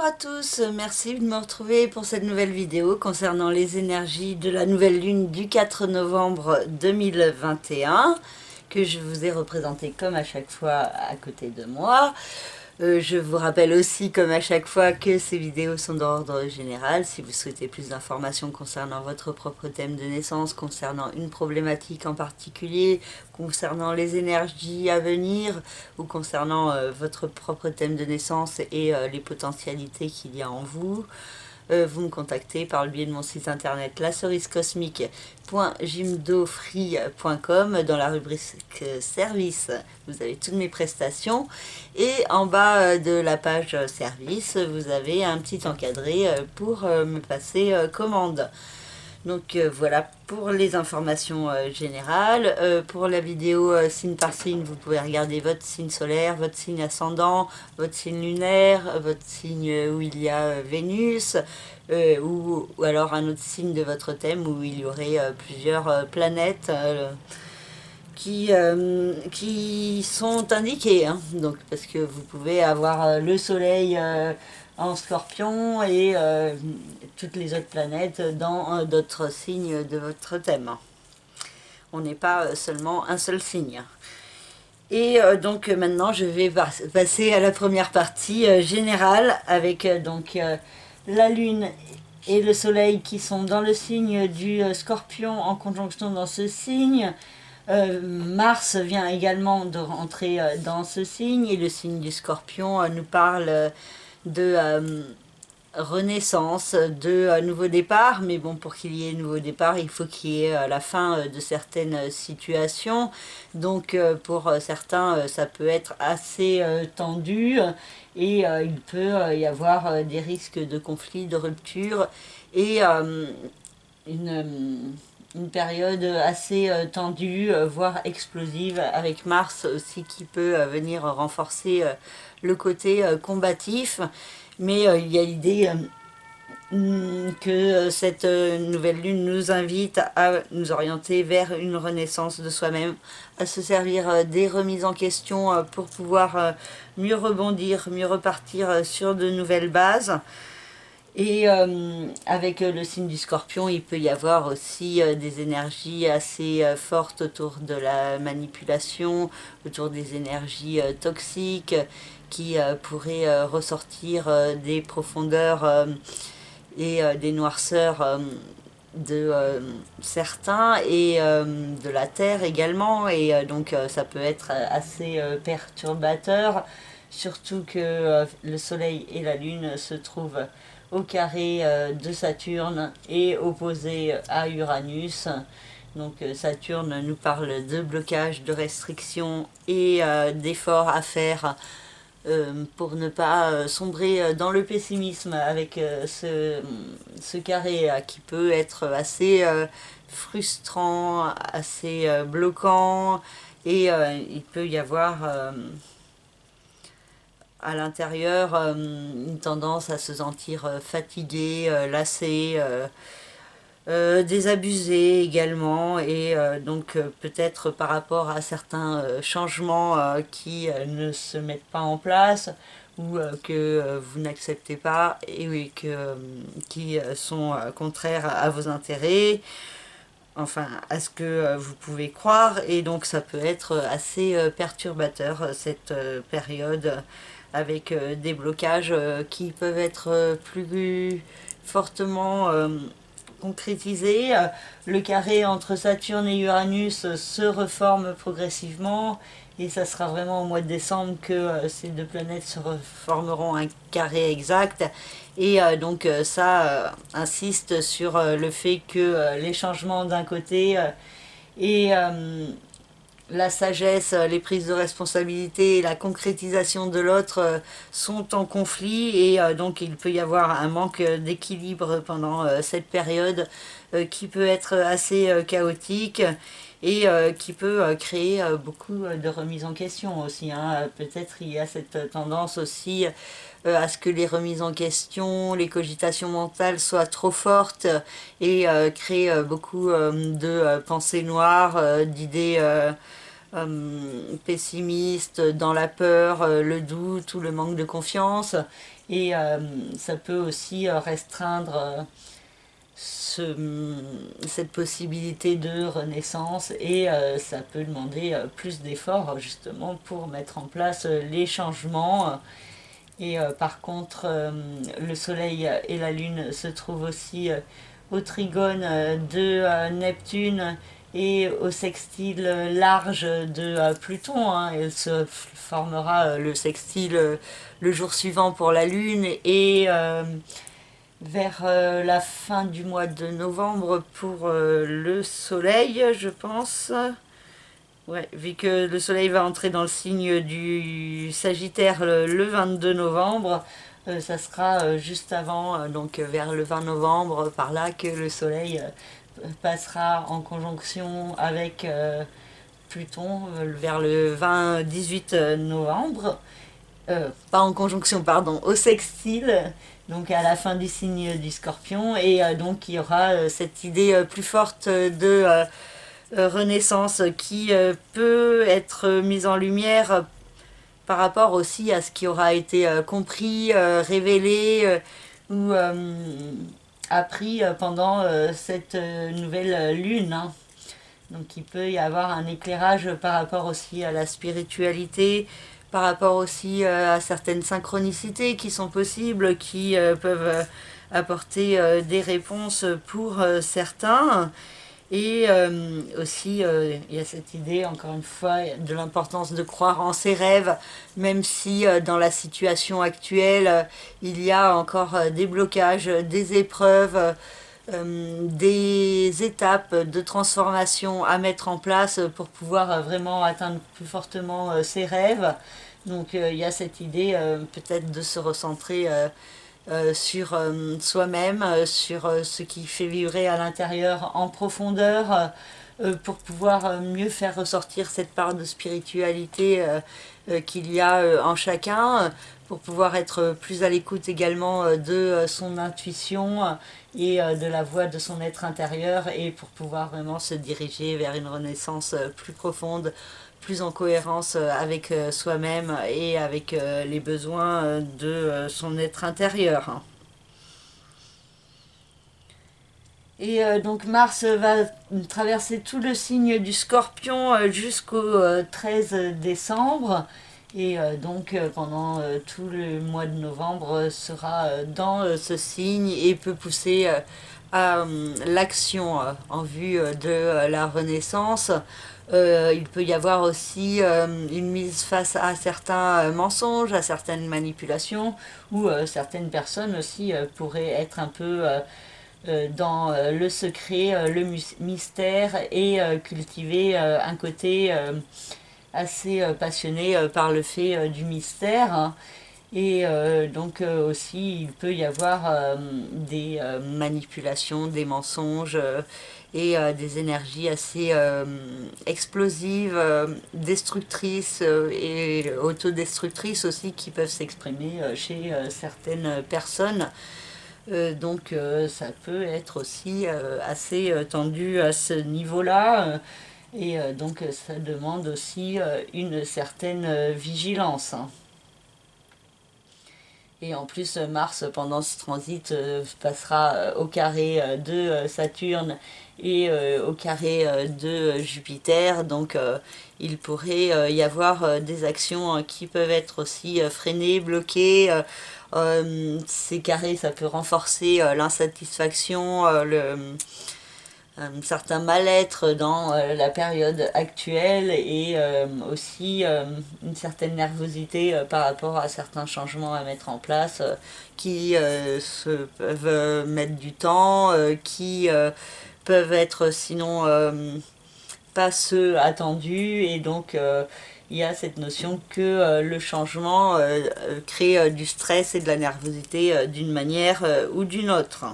Bonjour à tous, merci de me retrouver pour cette nouvelle vidéo concernant les énergies de la nouvelle lune du 4 novembre 2021 que je vous ai représenté comme à chaque fois à côté de moi. Je vous rappelle aussi comme à chaque fois que ces vidéos sont d'ordre général. Si vous souhaitez plus d'informations concernant votre propre thème de naissance, concernant une problématique en particulier, concernant les énergies à venir ou concernant votre propre thème de naissance et les potentialités qu'il y a en vous, vous me contactez par le biais de mon site internet laceriscosmique.jimdofree.com. Dans la rubrique service, vous avez toutes mes prestations et en bas de la page service, vous avez un petit encadré pour me passer commande. Donc voilà pour les informations générales. Pour la vidéo signe par signe, vous pouvez regarder votre signe solaire, votre signe ascendant, votre signe lunaire, votre signe où il y a Vénus, ou alors un autre signe de votre thème où il y aurait plusieurs planètes qui sont indiquées. Hein. Donc, parce que vous pouvez avoir le soleil en scorpion et toutes les autres planètes dans d'autres signes de votre thème. On n'est pas seulement un seul signe. Et donc maintenant je vais passer à la première partie générale avec la lune et le soleil qui sont dans le signe du scorpion en conjonction dans ce signe. Mars vient également de rentrer dans ce signe et le signe du scorpion nous parle de renaissance, de nouveau départ, mais bon, pour qu'il y ait nouveau départ, il faut qu'il y ait la fin de certaines situations. Donc pour certains, ça peut être assez tendu et il peut y avoir des risques de conflit, de rupture et une période assez tendue, voire explosive, avec Mars aussi qui peut venir renforcer le côté combatif. Mais il y a l'idée que cette nouvelle lune nous invite à nous orienter vers une renaissance de soi-même, à se servir des remises en question pour pouvoir mieux rebondir, mieux repartir sur de nouvelles bases. Et avec le signe du scorpion, il peut y avoir aussi des énergies assez fortes autour de la manipulation, autour des énergies toxiques qui pourraient ressortir des profondeurs et des noirceurs de certains et de la Terre également. Et donc ça peut être assez perturbateur, surtout que le Soleil et la Lune se trouvent au carré de Saturne et opposé à Uranus. Donc Saturne nous parle de blocage, de restrictions et d'efforts à faire pour ne pas sombrer dans le pessimisme avec ce carré qui peut être assez frustrant, assez bloquant et il peut y avoir à l'intérieur une tendance à se sentir fatigué, lassé, désabusé également et donc peut-être par rapport à certains changements qui ne se mettent pas en place ou que vous n'acceptez pas et oui, qui sont contraires à vos intérêts, enfin à ce que vous pouvez croire, et donc ça peut être assez perturbateur cette période avec des blocages qui peuvent être plus fortement concrétisés. Le carré entre Saturne et Uranus se reforme progressivement et ça sera vraiment au mois de décembre que ces deux planètes se reformeront un carré exact. Et donc ça insiste sur le fait que les changements d'un côté et la sagesse, les prises de responsabilité et la concrétisation de l'autre sont en conflit et donc il peut y avoir un manque d'équilibre pendant cette période qui peut être assez chaotique et qui peut créer beaucoup de remises en question aussi. Hein. Peut-être il y a cette tendance aussi à ce que les remises en question, les cogitations mentales soient trop fortes et créent beaucoup de pensées noires, d'idées pessimiste, dans la peur, le doute ou le manque de confiance. Et ça peut aussi restreindre cette possibilité de renaissance et ça peut demander plus d'efforts justement pour mettre en place les changements. Et par contre, le Soleil et la Lune se trouvent aussi au trigone de Neptune et au sextile large de Pluton. Hein. Elle se formera le sextile le jour suivant pour la Lune et vers la fin du mois de novembre pour le Soleil, je pense. Ouais, vu que le Soleil va entrer dans le signe du Sagittaire le 22 novembre, ça sera juste avant, donc vers le 20 novembre, par là que le Soleil passera en conjonction avec Pluton vers le 20-18 novembre. Pas en conjonction, pardon, au sextile, donc à la fin du signe du Scorpion, et donc il y aura cette idée plus forte de renaissance qui peut être mise en lumière par rapport aussi à ce qui aura été compris, révélé ou appris pendant cette nouvelle lune. Hein. Donc il peut y avoir un éclairage par rapport aussi à la spiritualité, par rapport aussi à certaines synchronicités qui sont possibles, qui peuvent apporter des réponses pour certains. Et aussi, il y a cette idée, encore une fois, de l'importance de croire en ses rêves, même si dans la situation actuelle, il y a encore des blocages, des épreuves, des étapes de transformation à mettre en place pour pouvoir vraiment atteindre plus fortement ses rêves. Donc il y a cette idée peut-être de se recentrer sur soi-même, sur ce qui fait vibrer à l'intérieur en profondeur, pour pouvoir mieux faire ressortir cette part de spiritualité qu'il y a en chacun, pour pouvoir être plus à l'écoute également de son intuition et de la voix de son être intérieur, et pour pouvoir vraiment se diriger vers une renaissance plus profonde, plus en cohérence avec soi-même et avec les besoins de son être intérieur. Et donc Mars va traverser tout le signe du Scorpion jusqu'au 13 décembre. Et donc pendant tout le mois de novembre sera dans ce signe et peut pousser à l'action en vue de la Renaissance. Il peut y avoir aussi une mise face à certains mensonges, à certaines manipulations, ou certaines personnes aussi pourraient être un peu dans le secret, le mystère, et cultiver un côté assez passionné par le fait du mystère. Hein. Et donc aussi, il peut y avoir des manipulations, des mensonges et des énergies assez explosives, destructrices et autodestructrices aussi qui peuvent s'exprimer chez certaines personnes. Donc ça peut être aussi assez tendu à ce niveau-là. Et donc ça demande aussi une certaine vigilance. Hein. Et en plus, Mars, pendant ce transit, passera au carré de Saturne et au carré de Jupiter. Donc, il pourrait y avoir des actions qui peuvent être aussi freinées, bloquées. Ces carrés, ça peut renforcer l'insatisfaction, un certain mal-être dans la période actuelle, et aussi une certaine nervosité par rapport à certains changements à mettre en place qui se peuvent mettre du temps, qui peuvent être sinon pas ceux attendus, et donc il y a cette notion que le changement crée du stress et de la nervosité d'une manière ou d'une autre.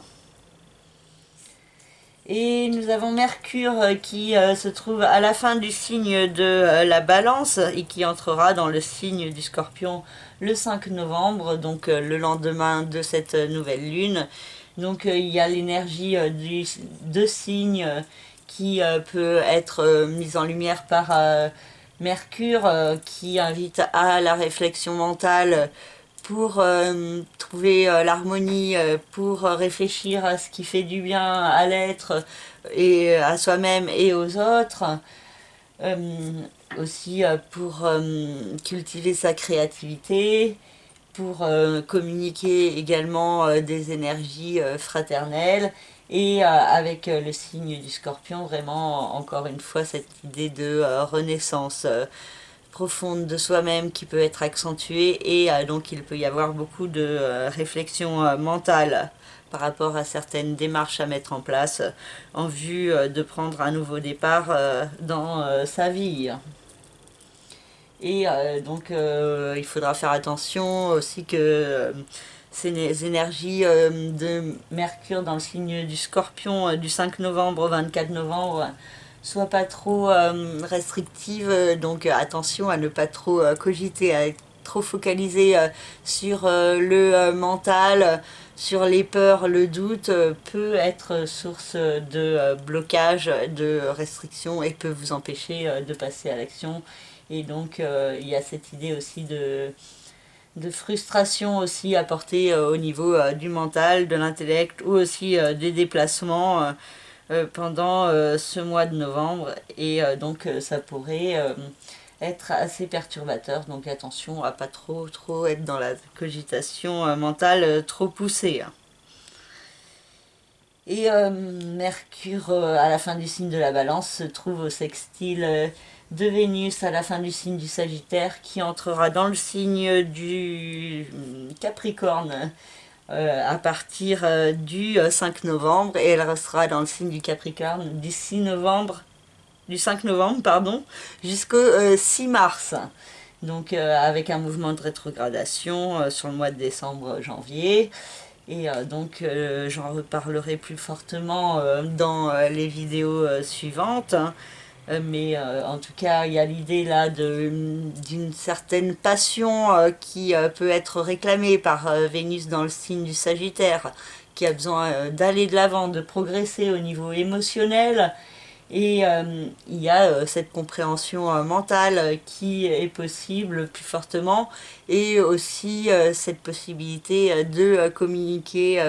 Et nous avons Mercure qui se trouve à la fin du signe de la Balance et qui entrera dans le signe du Scorpion le 5 novembre, donc le lendemain de cette nouvelle lune. Donc il y a l'énergie du deux signes qui peut être mise en lumière par Mercure qui invite à la réflexion mentale pour trouver l'harmonie, pour réfléchir à ce qui fait du bien à l'être et à soi-même et aux autres. Aussi pour cultiver sa créativité, pour communiquer également des énergies fraternelles et avec le signe du Scorpion, vraiment encore une fois cette idée de renaissance profonde de soi-même qui peut être accentuée et donc il peut y avoir beaucoup de réflexion mentale par rapport à certaines démarches à mettre en place en vue de prendre un nouveau départ dans sa vie. Et donc il faudra faire attention aussi que ces énergies de Mercure dans le signe du Scorpion du 5 novembre au 24 novembre soient pas trop restrictives, donc attention à ne pas trop cogiter, à être trop focalisé sur le mental, sur les peurs, le doute peut être source de blocage, de restriction et peut vous empêcher de passer à l'action. Et donc il y a cette idée aussi de frustration aussi apportée au niveau du mental, de l'intellect ou aussi des déplacements pendant ce mois de novembre. Et donc ça pourrait être assez perturbateur. Donc attention à pas trop être dans la cogitation mentale trop poussée. Et Mercure, à la fin du signe de la Balance, se trouve au sextile de Vénus à la fin du signe du Sagittaire, qui entrera dans le signe du Capricorne à partir du 5 novembre, et elle restera dans le signe du Capricorne du 5 novembre, pardon, jusqu'au 6 mars. Donc avec un mouvement de rétrogradation sur le mois de décembre-janvier. Et donc j'en reparlerai plus fortement dans les vidéos suivantes. Mais en tout cas, il y a l'idée là d'une certaine passion qui peut être réclamée par Vénus dans le signe du Sagittaire, qui a besoin d'aller de l'avant, de progresser au niveau émotionnel. Et il y a cette compréhension mentale qui est possible plus fortement et aussi cette possibilité de communiquer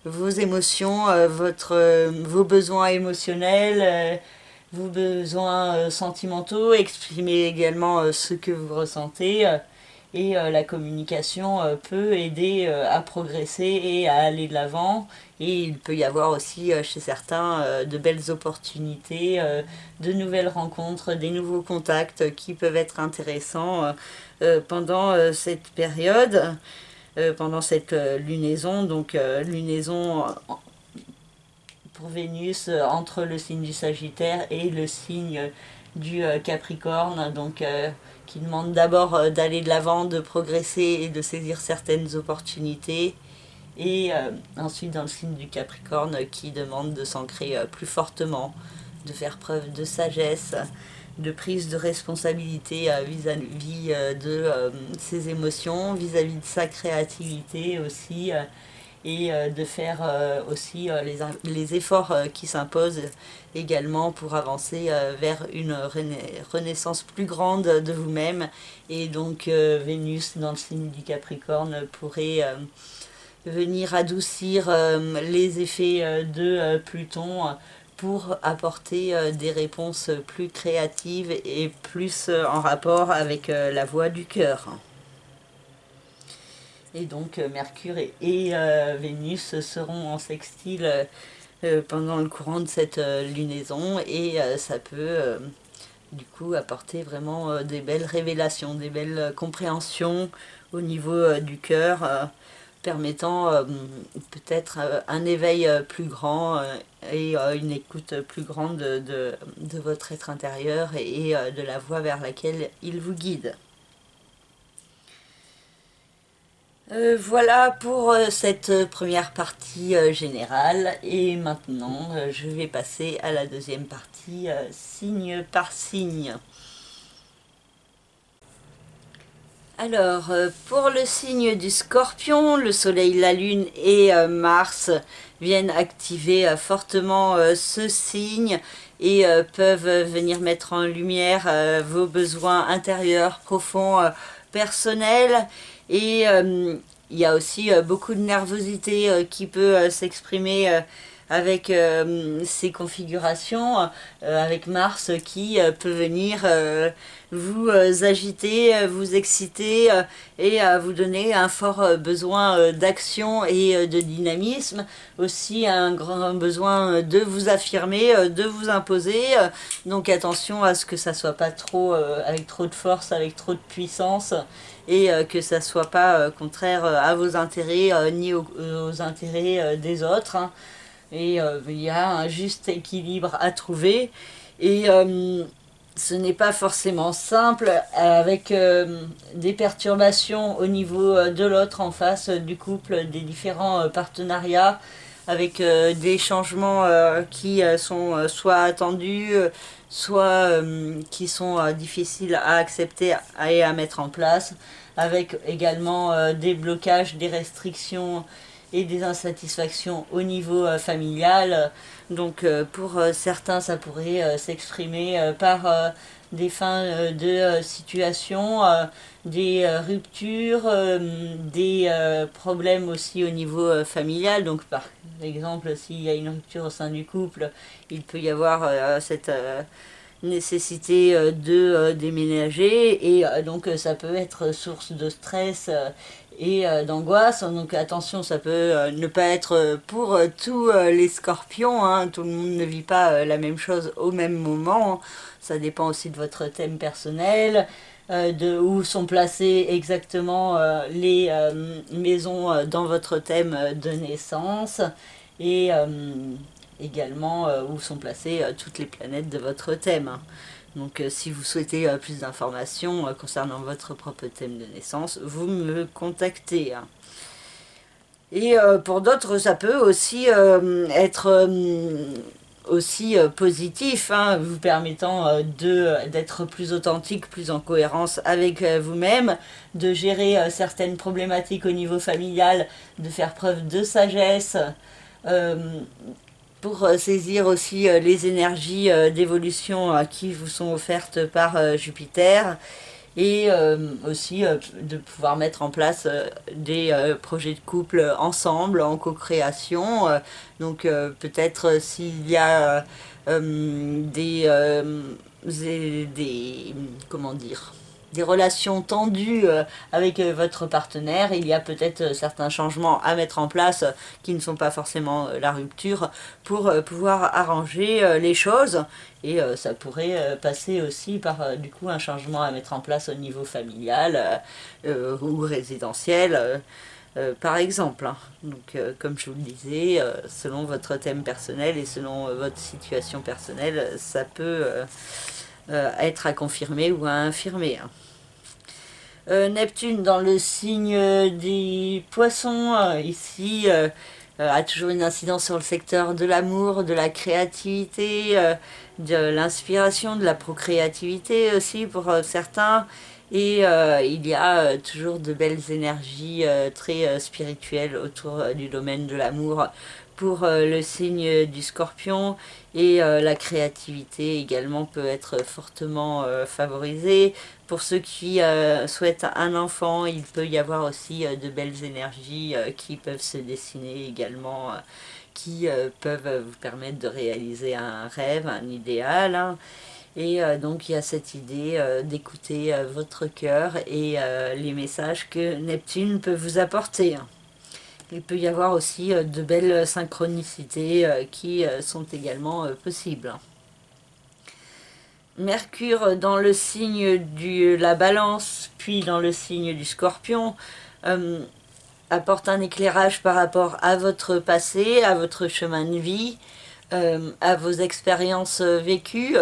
vos émotions, vos besoins émotionnels, vos besoins sentimentaux, exprimer également ce que vous ressentez. Et la communication peut aider à progresser et à aller de l'avant. Et il peut y avoir aussi chez certains de belles opportunités, de nouvelles rencontres, des nouveaux contacts qui peuvent être intéressants pendant cette période, pendant cette lunaison. Donc lunaison pour Vénus entre le signe du Sagittaire et le signe du Capricorne, donc qui demande d'abord d'aller de l'avant, de progresser et de saisir certaines opportunités. Et ensuite dans le signe du Capricorne qui demande de s'ancrer plus fortement, de faire preuve de sagesse, de prise de responsabilité vis-à-vis de ses émotions, vis-à-vis de sa créativité aussi, et de faire aussi les efforts qui s'imposent également pour avancer vers une renaissance plus grande de vous-même. Et donc Vénus dans le signe du Capricorne pourrait venir adoucir les effets de Pluton pour apporter des réponses plus créatives et plus en rapport avec la voix du cœur. Et donc Mercure et Vénus seront en sextile pendant le courant de cette lunaison et ça peut du coup apporter vraiment des belles révélations, des belles compréhensions au niveau du cœur, permettant peut-être un éveil plus grand et une écoute plus grande de votre être intérieur et de la voie vers laquelle il vous guide. Voilà pour cette première partie générale et maintenant je vais passer à la deuxième partie signe par signe. Alors pour le signe du Scorpion, le Soleil, la Lune et Mars viennent activer fortement ce signe et peuvent venir mettre en lumière vos besoins intérieurs, profonds, personnels. Et il y a aussi beaucoup de nervosité qui peut s'exprimer avec ces configurations, avec Mars qui peut venir vous agiter, vous exciter et vous donner un fort besoin d'action et de dynamisme, aussi un grand besoin de vous affirmer, de vous imposer, donc attention à ce que ça soit pas trop avec trop de force, avec trop de puissance, et que ça soit pas contraire à vos intérêts ni aux intérêts des autres, hein. Et il y a un juste équilibre à trouver, et ce n'est pas forcément simple avec des perturbations au niveau de l'autre en face du couple, des différents partenariats, avec des changements qui sont soit attendus, soit qui sont difficiles à accepter et à mettre en place, avec également des blocages, des restrictions et des insatisfactions au niveau familial. Donc pour certains, ça pourrait s'exprimer par des fins de situation, des ruptures, des problèmes aussi au niveau familial. Donc par exemple, s'il y a une rupture au sein du couple, il peut y avoir cette nécessité de déménager, et donc ça peut être source de stress et d'angoisse. Donc attention, ça peut ne pas être pour tous les scorpions, hein. Tout le monde ne vit pas la même chose au même moment. Ça dépend aussi de votre thème personnel, de où sont placées exactement les maisons dans votre thème de naissance, et également où sont placées toutes les planètes de votre thème, hein. Donc si vous souhaitez plus d'informations concernant votre propre thème de naissance, vous me contactez, hein. Et pour d'autres, ça peut aussi être aussi positif, hein, vous permettant d'être plus authentique, plus en cohérence avec vous-même, de gérer certaines problématiques au niveau familial, de faire preuve de sagesse, euh, pour saisir aussi les énergies d'évolution qui vous sont offertes par Jupiter, et aussi de pouvoir mettre en place des projets de couple ensemble, en co-création. Donc peut-être s'il y a des comment dire, des relations tendues avec votre partenaire, il y a peut-être certains changements à mettre en place qui ne sont pas forcément la rupture, pour pouvoir arranger les choses. Et ça pourrait passer aussi par du coup un changement à mettre en place au niveau familial ou résidentiel, par exemple, hein. Donc comme je vous le disais, selon votre thème personnel et selon votre situation personnelle, ça peut être à confirmer ou à infirmer, hein. Neptune dans le signe des poissons, ici, a toujours une incidence sur le secteur de l'amour, de la créativité, de l'inspiration, de la procréativité aussi pour certains. Et il y a toujours de belles énergies très spirituelles autour du domaine de l'amour pour le signe du Scorpion, et la créativité également peut être fortement favorisée. Pour ceux qui souhaitent un enfant, il peut y avoir aussi de belles énergies qui peuvent se dessiner également, qui peuvent vous permettre de réaliser un rêve, un idéal, hein. Et donc il y a cette idée d'écouter votre cœur et les messages que Neptune peut vous apporter, hein. Il peut y avoir aussi de belles synchronicités qui sont également possibles. Mercure dans le signe de la Balance, puis dans le signe du Scorpion, apporte un éclairage par rapport à votre passé, à votre chemin de vie, à vos expériences vécues,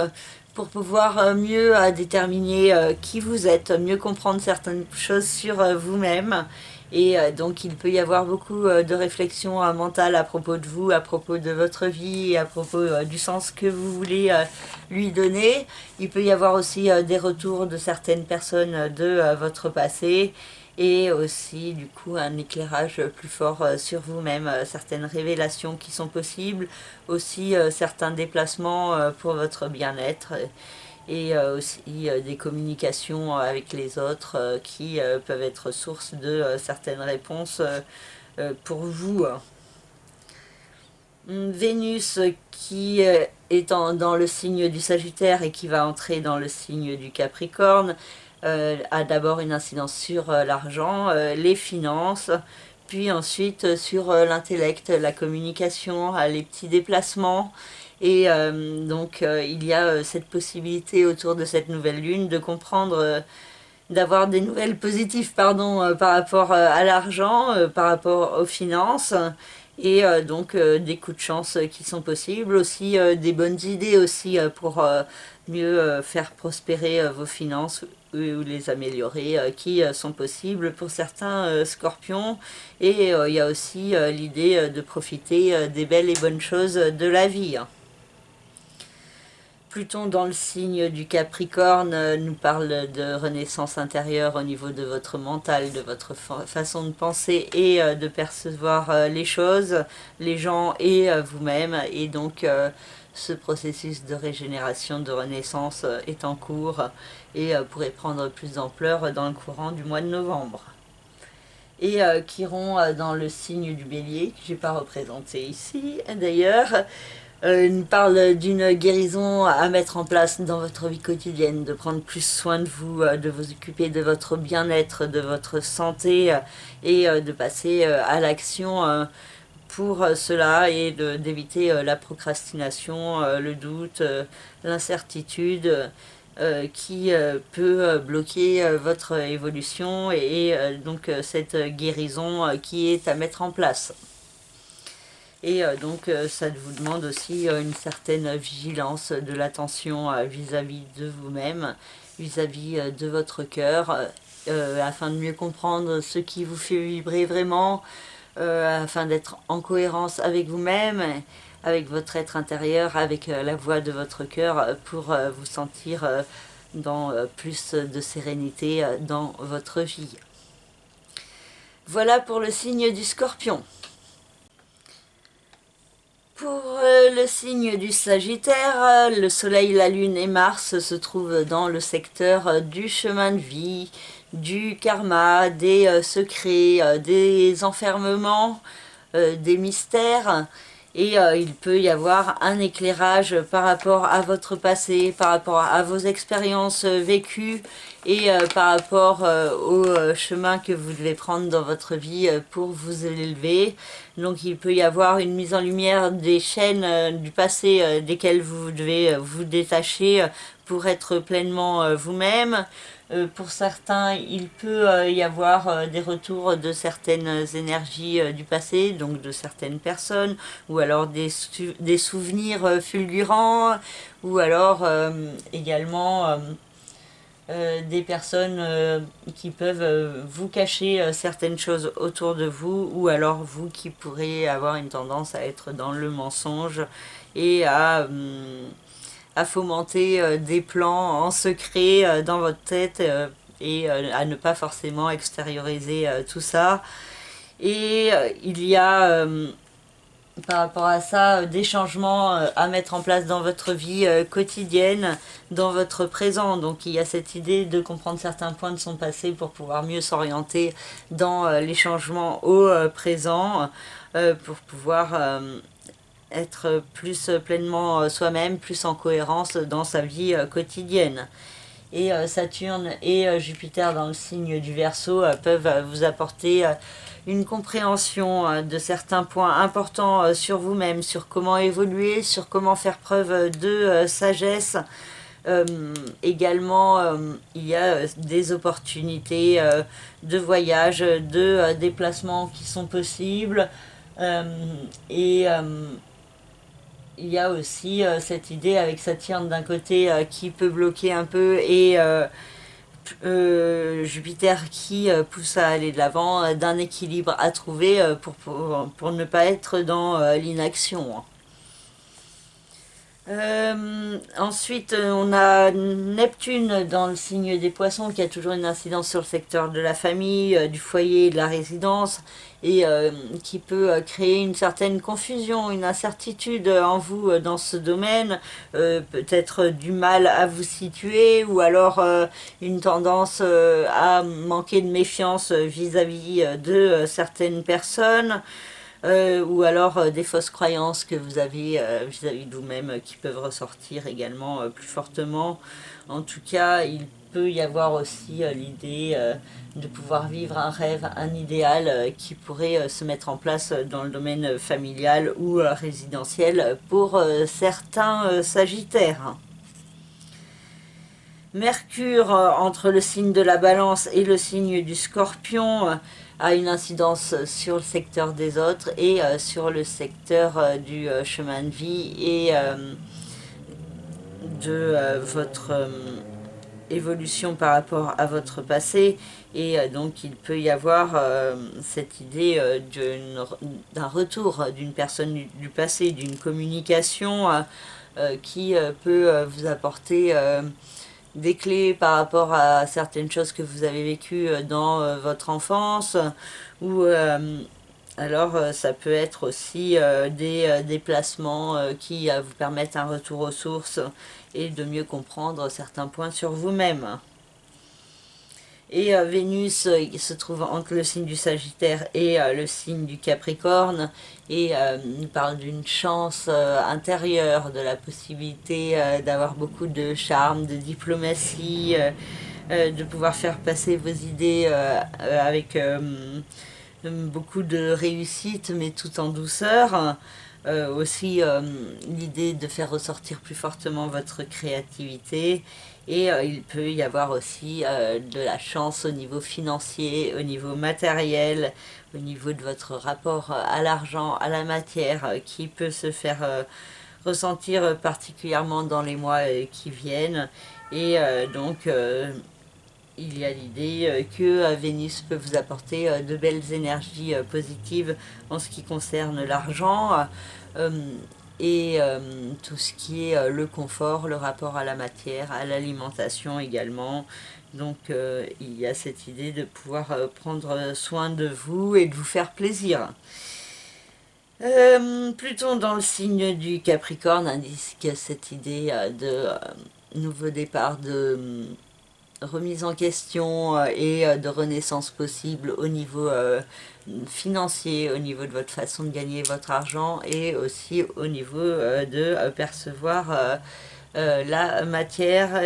pour pouvoir mieux déterminer qui vous êtes, mieux comprendre certaines choses sur vous-même. Et donc il peut y avoir beaucoup de réflexions mentales à propos de vous, à propos de votre vie, et à propos du sens que vous voulez lui donner. Il peut y avoir aussi des retours de certaines personnes de votre passé, et aussi du coup un éclairage plus fort sur vous-même, certaines révélations qui sont possibles, aussi certains déplacements pour votre bien-être et aussi des communications avec les autres qui peuvent être source de certaines réponses pour vous. Vénus qui est dans le signe du Sagittaire et qui va entrer dans le signe du Capricorne a d'abord une incidence sur l'argent, les finances, puis ensuite sur l'intellect, la communication, les petits déplacements. Et donc il y a cette possibilité autour de cette nouvelle lune de comprendre, d'avoir des nouvelles positives pardon, par rapport à l'argent, par rapport aux finances. Et donc des coups de chance qui sont possibles, aussi des bonnes idées aussi pour mieux faire prospérer vos finances ou les améliorer qui sont possibles pour certains scorpions. Et il y a aussi l'idée de profiter des belles et bonnes choses de la vie. Pluton dans le signe du Capricorne nous parle de renaissance intérieure au niveau de votre mental, de votre façon de penser et de percevoir les choses, les gens et vous-même. Et donc ce processus de régénération, de renaissance est en cours et pourrait prendre plus d'ampleur dans le courant du mois de novembre. Et Chiron dans le signe du Bélier, que je n'ai pas représenté ici d'ailleurs, il nous parle d'une guérison à mettre en place dans votre vie quotidienne, de prendre plus soin de vous, de vous occuper de votre bien-être, de votre santé et de passer à l'action pour cela et d'éviter la procrastination, le doute, l'incertitude qui peut bloquer votre évolution et donc cette guérison qui est à mettre en place. Et donc ça vous demande aussi une certaine vigilance, de l'attention vis-à-vis de vous-même, vis-à-vis de votre cœur, afin de mieux comprendre ce qui vous fait vibrer vraiment, afin d'être en cohérence avec vous-même, avec votre être intérieur, avec la voix de votre cœur, pour vous sentir dans plus de sérénité dans votre vie. Voilà pour le signe du Scorpion. Pour le signe du Sagittaire, le Soleil, la Lune et Mars se trouvent dans le secteur du chemin de vie, du karma, des secrets, des enfermements, des mystères. Et il peut y avoir un éclairage par rapport à votre passé, par rapport à vos expériences vécues et par rapport au chemin que vous devez prendre dans votre vie pour vous élever. Donc il peut y avoir une mise en lumière des chaînes du passé desquelles vous devez vous détacher pour être pleinement vous-même. Pour certains, il peut y avoir des retours de certaines énergies du passé, donc de certaines personnes, ou alors des souvenirs fulgurants, ou alors également des personnes qui peuvent vous cacher certaines choses autour de vous, ou alors vous qui pourrez avoir une tendance à être dans le mensonge et à fomenter des plans en secret dans votre tête et à ne pas forcément extérioriser tout ça. Et il y a par rapport à ça des changements à mettre en place dans votre vie quotidienne, dans votre présent. Donc il y a cette idée de comprendre certains points de son passé pour pouvoir mieux s'orienter dans les changements au présent, pour pouvoir être plus pleinement soi-même, plus en cohérence dans sa vie quotidienne. Et Saturne et Jupiter dans le signe du Verseau peuvent vous apporter une compréhension de certains points importants sur vous-même, sur comment évoluer, sur comment faire preuve de sagesse. Également, il y a des opportunités de voyage, de déplacements qui sont possibles. Et il y a aussi cette idée avec Saturne d'un côté qui peut bloquer un peu et Jupiter qui pousse à aller de l'avant, d'un équilibre à trouver pour ne pas être dans l'inaction. Ensuite, on a Neptune dans le signe des Poissons qui a toujours une incidence sur le secteur de la famille, du foyer, de la résidence et qui peut créer une certaine confusion, une incertitude en vous dans ce domaine, peut-être du mal à vous situer ou alors une tendance à manquer de méfiance vis-à-vis de certaines personnes. Ou alors des fausses croyances que vous avez vis-à-vis de vous-même qui peuvent ressortir également plus fortement. En tout cas, il peut y avoir aussi l'idée de pouvoir vivre un rêve, un idéal qui pourrait se mettre en place dans le domaine familial ou résidentiel pour certains sagittaires. Mercure, entre le signe de la Balance et le signe du Scorpion, a une incidence sur le secteur des autres et sur le secteur du chemin de vie et de votre évolution par rapport à votre passé. Et donc il peut y avoir cette idée d'un retour d'une personne du passé, d'une communication qui peut vous apporter des clés par rapport à certaines choses que vous avez vécues dans votre enfance ou alors ça peut être aussi des déplacements qui vous permettent un retour aux sources et de mieux comprendre certains points sur vous-même. Et Vénus, il se trouve entre le signe du Sagittaire et le signe du Capricorne, et il parle d'une chance intérieure, de la possibilité d'avoir beaucoup de charme, de diplomatie, de pouvoir faire passer vos idées avec beaucoup de réussite, mais tout en douceur. Aussi l'idée de faire ressortir plus fortement votre créativité et il peut y avoir aussi de la chance au niveau financier, au niveau matériel, au niveau de votre rapport à l'argent, à la matière qui peut se faire ressentir particulièrement dans les mois qui viennent et donc il y a l'idée que Vénus peut vous apporter de belles énergies positives en ce qui concerne l'argent et tout ce qui est le confort, le rapport à la matière, à l'alimentation également. Donc il y a cette idée de pouvoir prendre soin de vous et de vous faire plaisir. Pluton dans le signe du Capricorne indique cette idée de nouveau départ, de remise en question et de renaissance possible au niveau financier, au niveau de votre façon de gagner votre argent et aussi au niveau de percevoir la matière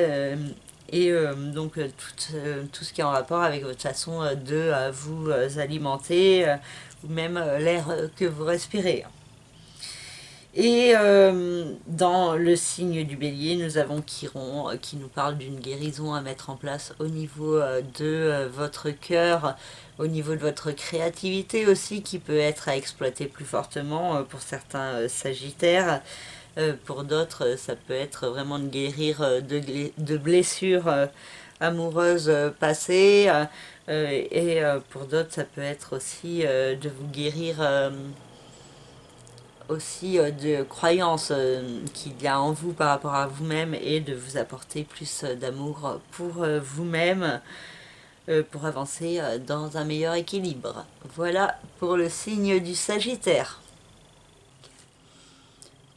et donc tout ce qui est en rapport avec votre façon de vous alimenter ou même l'air que vous respirez. Et dans le signe du Bélier, nous avons Chiron qui nous parle d'une guérison à mettre en place au niveau de votre cœur, au niveau de votre créativité aussi, qui peut être à exploiter plus fortement pour certains sagittaires. Pour d'autres, ça peut être vraiment de guérir de blessures amoureuses passées. Et pour d'autres, ça peut être aussi de vous guérir aussi de croyances qu'il y a en vous par rapport à vous-même et de vous apporter plus d'amour pour vous-même pour avancer dans un meilleur équilibre. Voilà pour le signe du Sagittaire.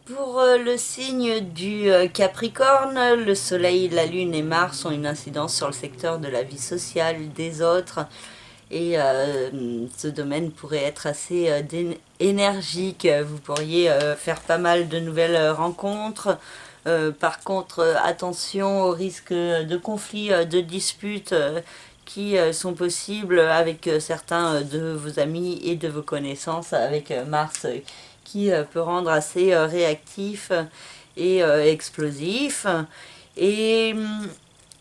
Pour le signe du Capricorne, le Soleil, la Lune et Mars ont une incidence sur le secteur de la vie sociale des autres. Et ce domaine pourrait être assez énergique. Vous pourriez faire pas mal de nouvelles rencontres. Par contre, attention aux risques de conflits, de disputes qui sont possibles avec certains de vos amis et de vos connaissances, avec Mars qui peut rendre assez réactif et explosif. Et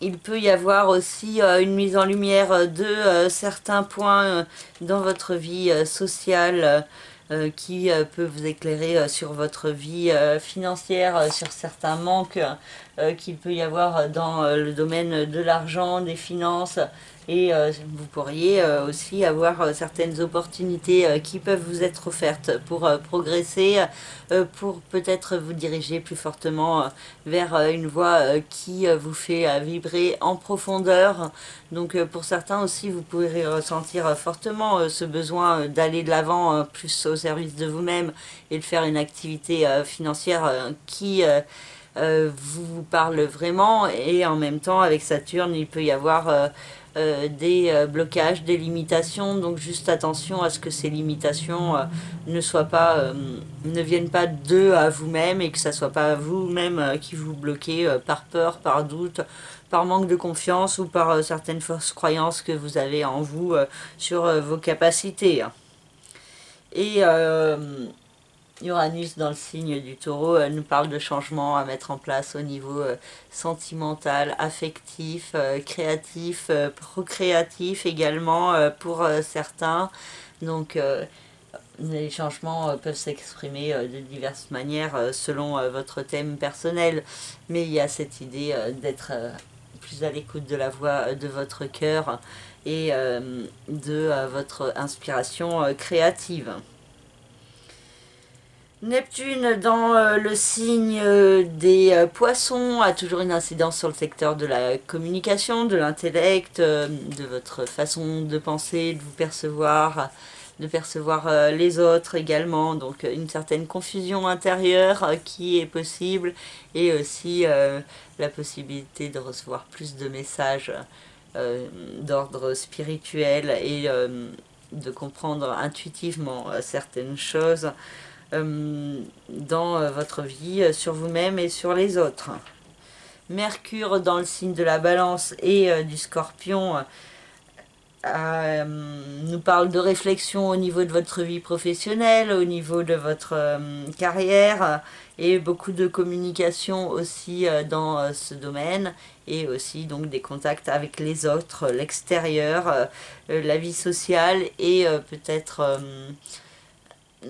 il peut y avoir aussi une mise en lumière de certains points dans votre vie sociale qui peut vous éclairer sur votre vie financière, sur certains manques qu'il peut y avoir dans le domaine de l'argent, des finances, Et vous pourriez aussi avoir certaines opportunités qui peuvent vous être offertes pour progresser, pour peut-être vous diriger plus fortement vers une voie qui vous fait vibrer en profondeur. Donc pour certains aussi, vous pourrez ressentir fortement ce besoin d'aller de l'avant plus au service de vous-même et de faire une activité financière qui vous parle vraiment. Et en même temps, avec Saturne, il peut y avoir des blocages, des limitations. Donc juste attention à ce que ces limitations ne viennent pas d'eux à vous-même, et que ça soit pas vous-même qui vous bloquez par peur, par doute, par manque de confiance ou par certaines fausses croyances que vous avez en vous sur vos capacités. Et Uranus dans le signe du Taureau nous parle de changements à mettre en place au niveau sentimental, affectif, créatif, procréatif également pour certains. Donc les changements peuvent s'exprimer de diverses manières selon votre thème personnel, mais il y a cette idée d'être plus à l'écoute de la voix de votre cœur et de votre inspiration créative. Neptune dans le signe des poissons a toujours une incidence sur le secteur de la communication, de l'intellect, de votre façon de penser, de percevoir les autres également. Donc une certaine confusion intérieure qui est possible, et aussi la possibilité de recevoir plus de messages d'ordre spirituel et de comprendre intuitivement certaines choses dans votre vie, sur vous-même et sur les autres. Mercure dans le signe de la Balance et du Scorpion nous parle de réflexion au niveau de votre vie professionnelle, au niveau de votre carrière, et beaucoup de communication aussi dans ce domaine, et aussi donc des contacts avec les autres, l'extérieur, la vie sociale, et peut-être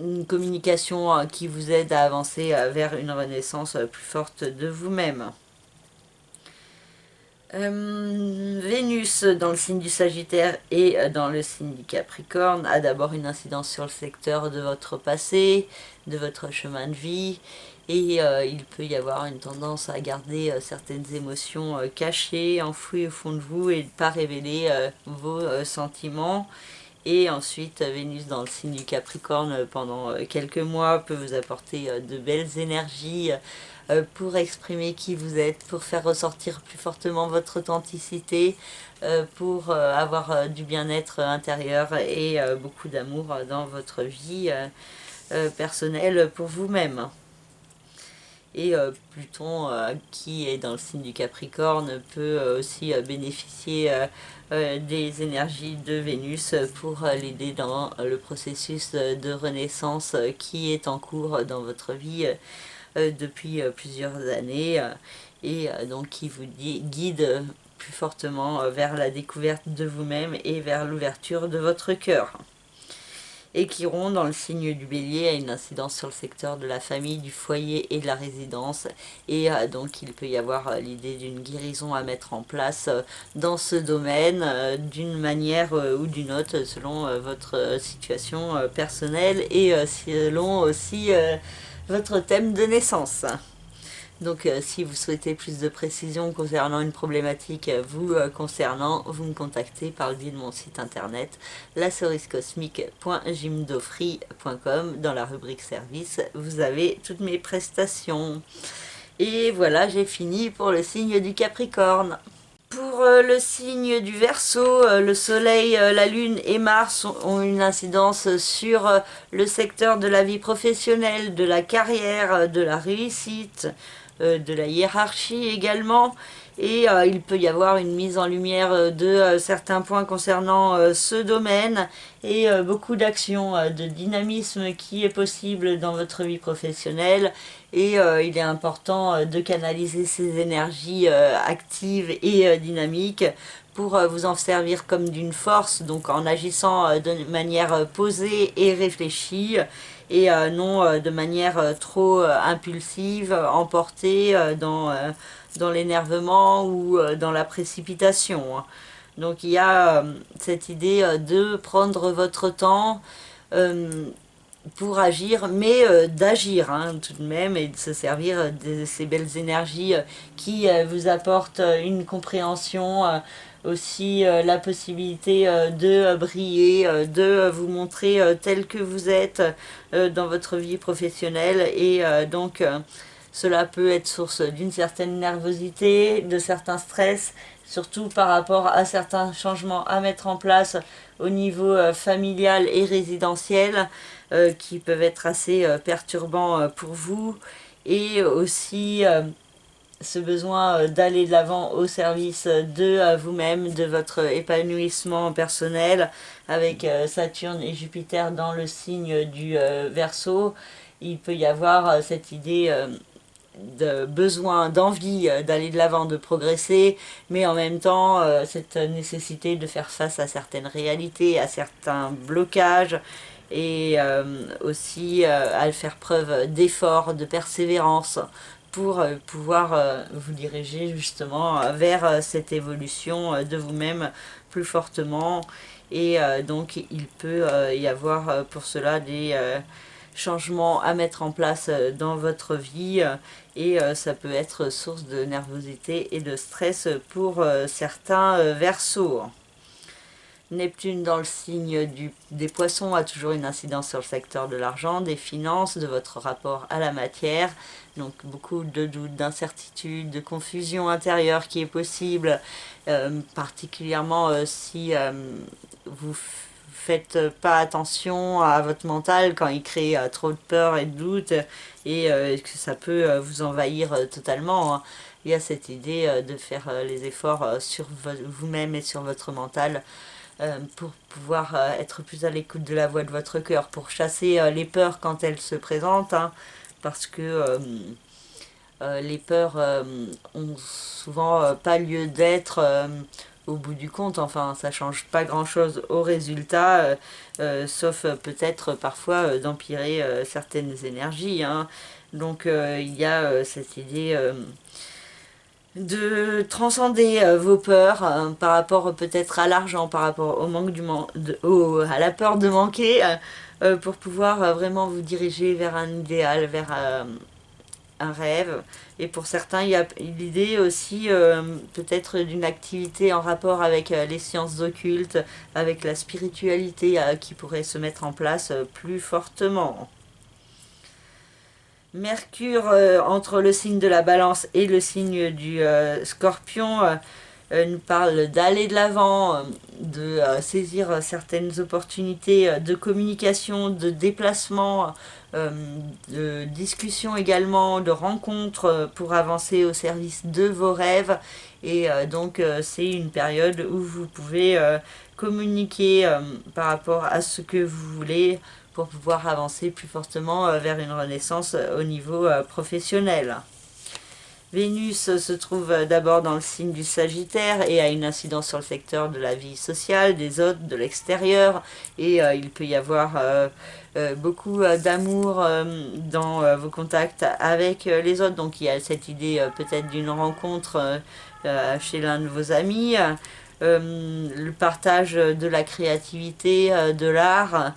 une communication qui vous aide à avancer vers une renaissance plus forte de vous-même. Vénus dans le signe du Sagittaire et dans le signe du Capricorne a d'abord une incidence sur le secteur de votre passé, de votre chemin de vie, et il peut y avoir une tendance à garder certaines émotions cachées, enfouies au fond de vous, et de ne pas révéler vos sentiments. Et ensuite, Vénus dans le signe du Capricorne pendant quelques mois peut vous apporter de belles énergies pour exprimer qui vous êtes, pour faire ressortir plus fortement votre authenticité, pour avoir du bien-être intérieur et beaucoup d'amour dans votre vie personnelle pour vous-même. Et Pluton, qui est dans le signe du Capricorne, peut aussi bénéficier des énergies de Vénus pour l'aider dans le processus de renaissance qui est en cours dans votre vie depuis plusieurs années, et donc qui vous guide plus fortement vers la découverte de vous-même et vers l'ouverture de votre cœur. Et Chiron dans le signe du Bélier a une incidence sur le secteur de la famille, du foyer et de la résidence, et donc il peut y avoir l'idée d'une guérison à mettre en place dans ce domaine d'une manière ou d'une autre selon votre situation personnelle et selon aussi votre thème de naissance. Donc si vous souhaitez plus de précisions concernant une problématique vous concernant, vous me contactez par le biais de mon site internet laceriscosmique.jimdofree.com. Dans la rubrique service, vous avez toutes mes prestations. Et voilà, j'ai fini pour le signe du Capricorne. Pour le signe du Verseau, le Soleil, la Lune et Mars ont une incidence sur le secteur de la vie professionnelle, de la carrière, de la réussite, de la hiérarchie également. Et il peut y avoir une mise en lumière de certains points concernant ce domaine, et beaucoup d'actions, de dynamisme qui est possible dans votre vie professionnelle. Et il est important de canaliser ces énergies actives et dynamiques pour vous en servir comme d'une force, donc en agissant de manière posée et réfléchie, et non de manière trop impulsive, emportée dans l'énervement ou dans la précipitation. Donc il y a cette idée de prendre votre temps pour agir, mais d'agir tout de même, et de se servir de ces belles énergies qui vous apportent une compréhension, aussi la possibilité de briller, de vous montrer tel que vous êtes dans votre vie professionnelle, et donc cela peut être source d'une certaine nervosité, de certains stress, surtout par rapport à certains changements à mettre en place au niveau familial et résidentiel, qui peuvent être assez perturbants pour vous, et aussi ce besoin d'aller de l'avant au service de vous-même, de votre épanouissement personnel, avec Saturne et Jupiter dans le signe du Verseau. Il peut y avoir cette idée de besoin, d'envie d'aller de l'avant, de progresser, mais en même temps cette nécessité de faire face à certaines réalités, à certains blocages, et aussi à faire preuve d'effort, de persévérance pour pouvoir vous diriger justement vers cette évolution de vous-même plus fortement. Et donc il peut y avoir pour cela des changements à mettre en place dans votre vie, et ça peut être source de nervosité et de stress pour certains Verseaux. Neptune dans le signe des poissons a toujours une incidence sur le secteur de l'argent, des finances, de votre rapport à la matière. Donc beaucoup de doutes, d'incertitudes, de confusion intérieure qui est possible, particulièrement si vous faites pas attention à votre mental quand il crée trop de peur et de doute, et que ça peut vous envahir totalement. Il y a cette idée de faire les efforts sur vous-même et sur votre mental, pour pouvoir être plus à l'écoute de la voix de votre cœur, pour chasser les peurs quand elles se présentent, parce que les peurs ont souvent pas lieu d'être au bout du compte. Enfin, ça change pas grand chose au résultat, sauf peut-être parfois d'empirer certaines énergies. Donc il y a cette idée de transcender vos peurs par rapport peut-être à l'argent, par rapport au manque à la peur de manquer, pour pouvoir vraiment vous diriger vers un idéal, vers un rêve. Et pour certains, il y a l'idée aussi peut-être d'une activité en rapport avec les sciences occultes, avec la spiritualité qui pourrait se mettre en place plus fortement. Mercure entre le signe de la Balance et le signe du Scorpion nous parle d'aller de l'avant, de saisir certaines opportunités de communication, de déplacement, de discussion également, de rencontres pour avancer au service de vos rêves. Et donc c'est une période où vous pouvez communiquer par rapport à ce que vous voulez, pour pouvoir avancer plus fortement vers une renaissance au niveau professionnel. Vénus se trouve d'abord dans le signe du Sagittaire et a une incidence sur le secteur de la vie sociale, des autres, de l'extérieur, et il peut y avoir beaucoup d'amour dans vos contacts avec les autres. Donc il y a cette idée peut-être d'une rencontre chez l'un de vos amis, le partage de la créativité, de l'art,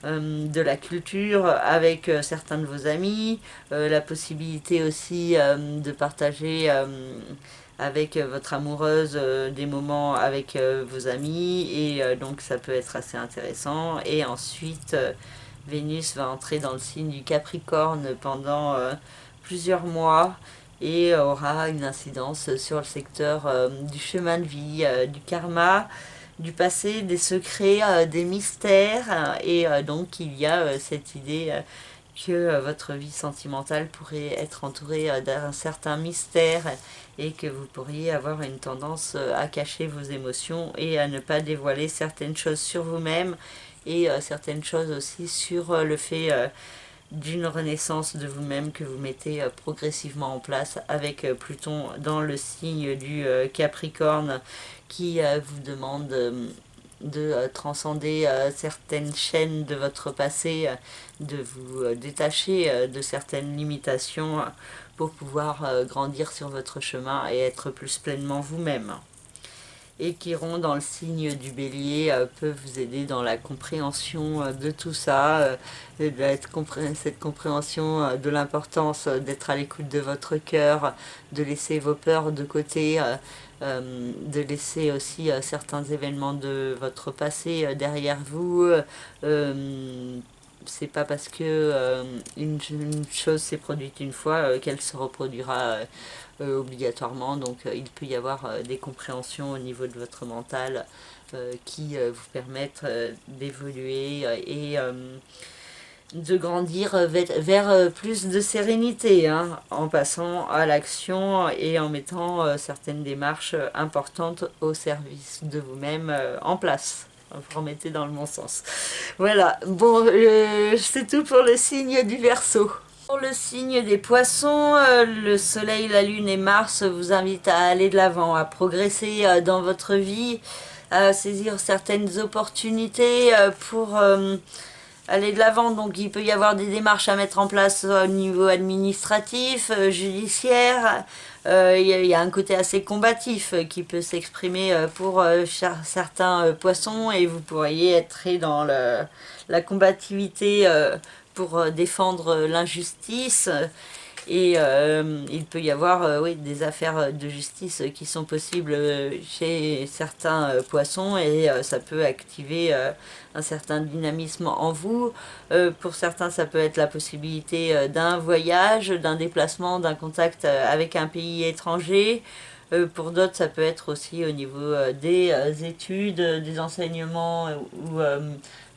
de la culture avec certains de vos amis, la possibilité aussi de partager avec votre amoureuse des moments avec vos amis, et donc ça peut être assez intéressant. Et ensuite Vénus va entrer dans le signe du Capricorne pendant plusieurs mois, et aura une incidence sur le secteur du chemin de vie, du karma, du passé, des secrets, des mystères, et donc il y a cette idée que votre vie sentimentale pourrait être entourée d'un certain mystère, et que vous pourriez avoir une tendance à cacher vos émotions et à ne pas dévoiler certaines choses sur vous-même, et certaines choses aussi sur le fait d'une renaissance de vous-même que vous mettez progressivement en place avec Pluton dans le signe du Capricorne, qui vous demande de transcender certaines chaînes de votre passé, de vous détacher de certaines limitations pour pouvoir grandir sur votre chemin et être plus pleinement vous-même. et Chiron dans le signe du Bélier peut vous aider dans la compréhension de tout ça, cette compréhension de l'importance d'être à l'écoute de votre cœur, de laisser vos peurs de côté, de laisser aussi certains événements de votre passé derrière vous. C'est pas parce que une chose s'est produite une fois qu'elle se reproduira obligatoirement. Donc il peut y avoir des compréhensions au niveau de votre mental qui vous permettent d'évoluer et de grandir vers plus de sérénité, hein, en passant à l'action et en mettant certaines démarches importantes au service de vous-même en place. Vous remettez dans le bon sens. Voilà, bon, c'est tout pour le signe du Verseau. Pour le signe des Poissons, le Soleil, la Lune et Mars vous invitent à aller de l'avant, à progresser dans votre vie, à saisir certaines opportunités pour aller de l'avant. Donc il peut y avoir des démarches à mettre en place au niveau administratif, judiciaire. Il y a un côté assez combatif qui peut s'exprimer pour certains poissons, et vous pourriez être dans la combativité pour défendre l'injustice. Et il peut y avoir oui, des affaires de justice qui sont possibles chez certains poissons, et ça peut activer un certain dynamisme en vous. Pour certains, ça peut être la possibilité d'un voyage, d'un déplacement, d'un contact avec un pays étranger. Pour d'autres, ça peut être aussi au niveau des études, des enseignements ou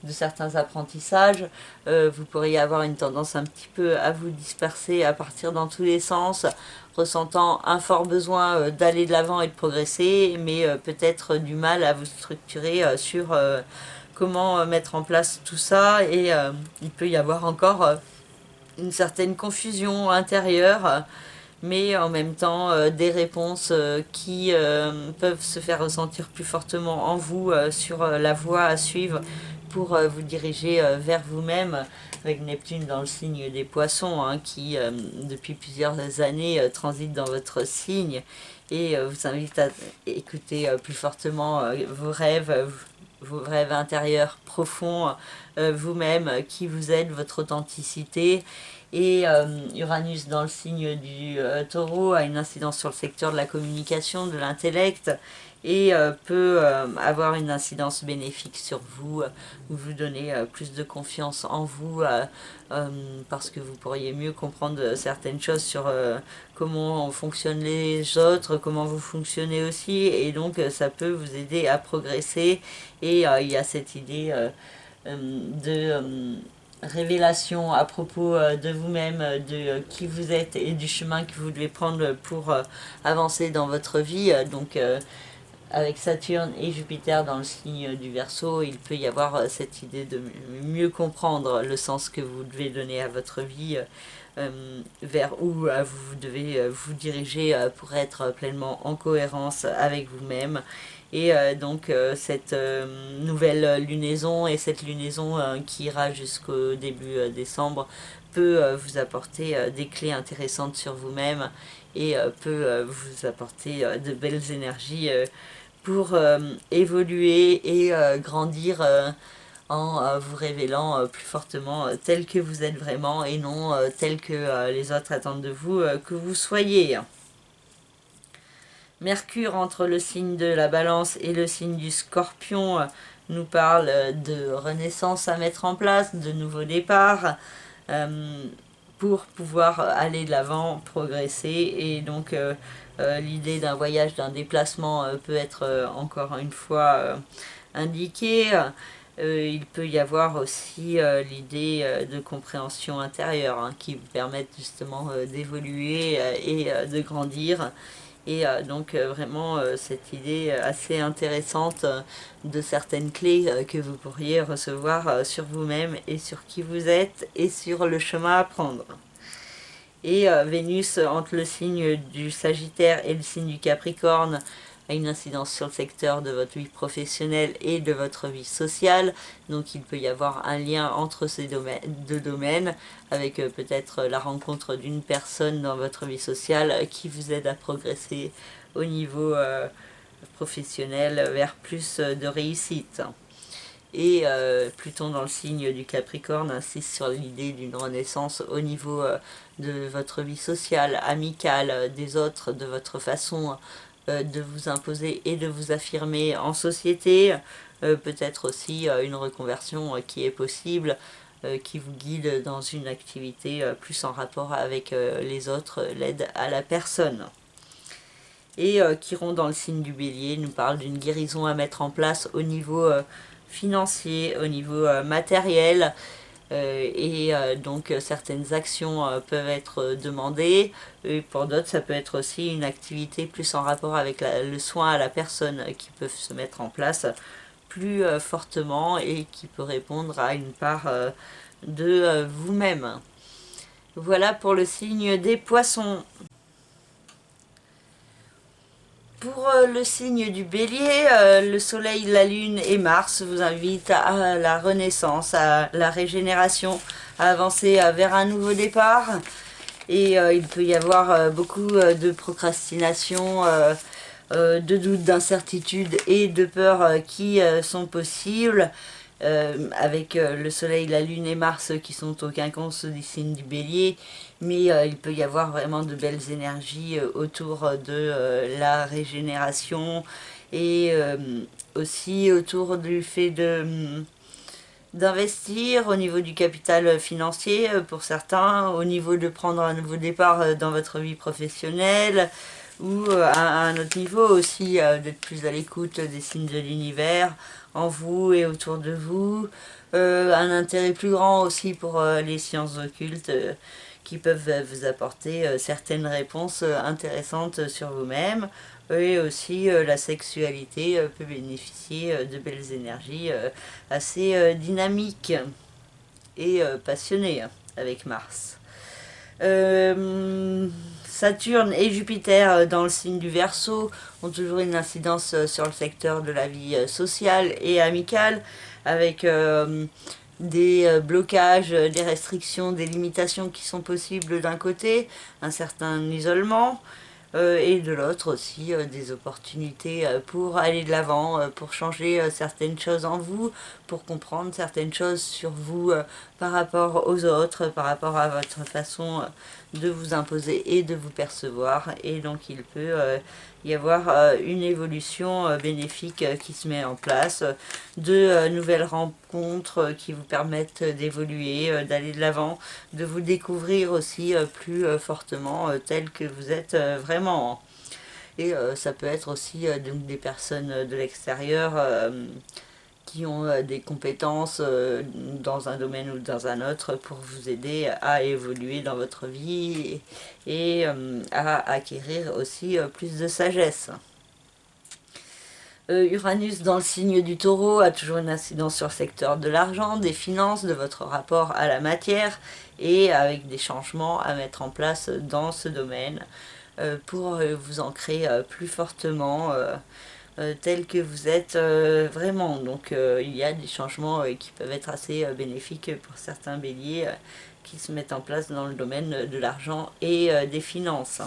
de certains apprentissages. Vous pourriez avoir une tendance un petit peu à vous disperser, à partir dans tous les sens, ressentant un fort besoin d'aller de l'avant et de progresser, mais peut-être du mal à vous structurer sur comment mettre en place tout ça, et il peut y avoir encore une certaine confusion intérieure, mais en même temps des réponses qui peuvent se faire ressentir plus fortement en vous sur la voie à suivre pour vous diriger vers vous-même, avec Neptune dans le signe des Poissons, hein, qui depuis plusieurs années transite dans votre signe et vous invite à écouter plus fortement vos rêves intérieurs profonds, vous-même, qui vous êtes, votre authenticité. Et Uranus dans le signe du Taureau a une incidence sur le secteur de la communication, de l'intellect, et peut avoir une incidence bénéfique sur vous, vous donner plus de confiance en vous, parce que vous pourriez mieux comprendre certaines choses sur comment fonctionnent les autres, comment vous fonctionnez aussi, et donc ça peut vous aider à progresser. Et il y a cette idée de révélation à propos de vous-même, de qui vous êtes et du chemin que vous devez prendre pour avancer dans votre vie. Donc avec Saturne et Jupiter dans le signe du Verseau, il peut y avoir cette idée de mieux comprendre le sens que vous devez donner à votre vie, vers où vous devez vous diriger pour être pleinement en cohérence avec vous-même. Et donc cette nouvelle lunaison, et cette lunaison qui ira jusqu'au début décembre, peut vous apporter des clés intéressantes sur vous-même, et peut vous apporter de belles énergies pour évoluer et grandir en vous révélant plus fortement tel que vous êtes vraiment, et non tel que les autres attendent de vous que vous soyez. Mercure entre le signe de la Balance et le signe du Scorpion nous parle de renaissance à mettre en place, de nouveaux départs, pour pouvoir aller de l'avant, progresser. Et donc l'idée d'un voyage, d'un déplacement peut être encore une fois indiquée. Il peut y avoir aussi l'idée de compréhension intérieure, hein, qui vous permettent justement d'évoluer et de grandir. Et donc vraiment cette idée assez intéressante de certaines clés que vous pourriez recevoir sur vous-même et sur qui vous êtes et sur le chemin à prendre. Et Vénus entre le signe du Sagittaire et le signe du Capricorne a une incidence sur le secteur de votre vie professionnelle et de votre vie sociale. Donc il peut y avoir un lien entre ces deux domaines, avec peut-être la rencontre d'une personne dans votre vie sociale qui vous aide à progresser au niveau professionnelle vers plus de réussite. Et Pluton dans le signe du Capricorne insiste sur l'idée d'une renaissance au niveau de votre vie sociale, amicale, des autres, de votre façon de vous imposer et de vous affirmer en société. Peut-être aussi une reconversion qui est possible, qui vous guide dans une activité plus en rapport avec les autres, l'aide à la personne. Et Chiron dans le signe du Bélier nous parle d'une guérison à mettre en place au niveau financier, au niveau matériel, donc certaines actions peuvent être demandées, et pour d'autres ça peut être aussi une activité plus en rapport avec le soin à la personne qui peuvent se mettre en place plus fortement et qui peut répondre à une part de vous-même. Voilà pour le signe des Poissons. Pour le signe du Bélier, le Soleil, la Lune et Mars vous invitent à la renaissance, à la régénération, à avancer vers un nouveau départ. Et il peut y avoir beaucoup de procrastination, de doutes, d'incertitudes et de peurs qui sont possibles. Avec le Soleil, la Lune et Mars qui sont au quinconce du signe du Bélier, mais il peut y avoir vraiment de belles énergies autour de la régénération et aussi autour du fait d'investir au niveau du capital financier pour certains, au niveau de prendre un nouveau départ dans votre vie professionnelle, ou à un autre niveau aussi, d'être plus à l'écoute des signes de l'univers en vous et autour de vous. Un intérêt plus grand aussi pour les sciences occultes qui peuvent vous apporter certaines réponses intéressantes sur vous-même. Et aussi la sexualité peut bénéficier de belles énergies assez dynamiques et passionnées avec Mars. Saturne et Jupiter dans le signe du Verseau ont toujours une incidence sur le secteur de la vie sociale et amicale, avec des blocages, des restrictions, des limitations qui sont possibles d'un côté, un certain isolement, et de l'autre aussi des opportunités pour aller de l'avant, pour changer certaines choses en vous, pour comprendre certaines choses sur vous par rapport aux autres, par rapport à votre façon de vous imposer et de vous percevoir. Et donc il peut y avoir une évolution bénéfique qui se met en place, de nouvelles rencontres qui vous permettent d'évoluer, d'aller de l'avant, de vous découvrir aussi plus fortement tel que vous êtes vraiment. Et ça peut être aussi donc des personnes de l'extérieur qui ont des compétences dans un domaine ou dans un autre pour vous aider à évoluer dans votre vie et à acquérir aussi plus de sagesse. Uranus dans le signe du Taureau a toujours une incidence sur le secteur de l'argent, des finances, de votre rapport à la matière, et avec des changements à mettre en place dans ce domaine pour vous ancrer plus fortement tel que vous êtes vraiment. Donc il y a des changements qui peuvent être assez bénéfiques pour certains béliers qui se mettent en place dans le domaine de l'argent et des finances.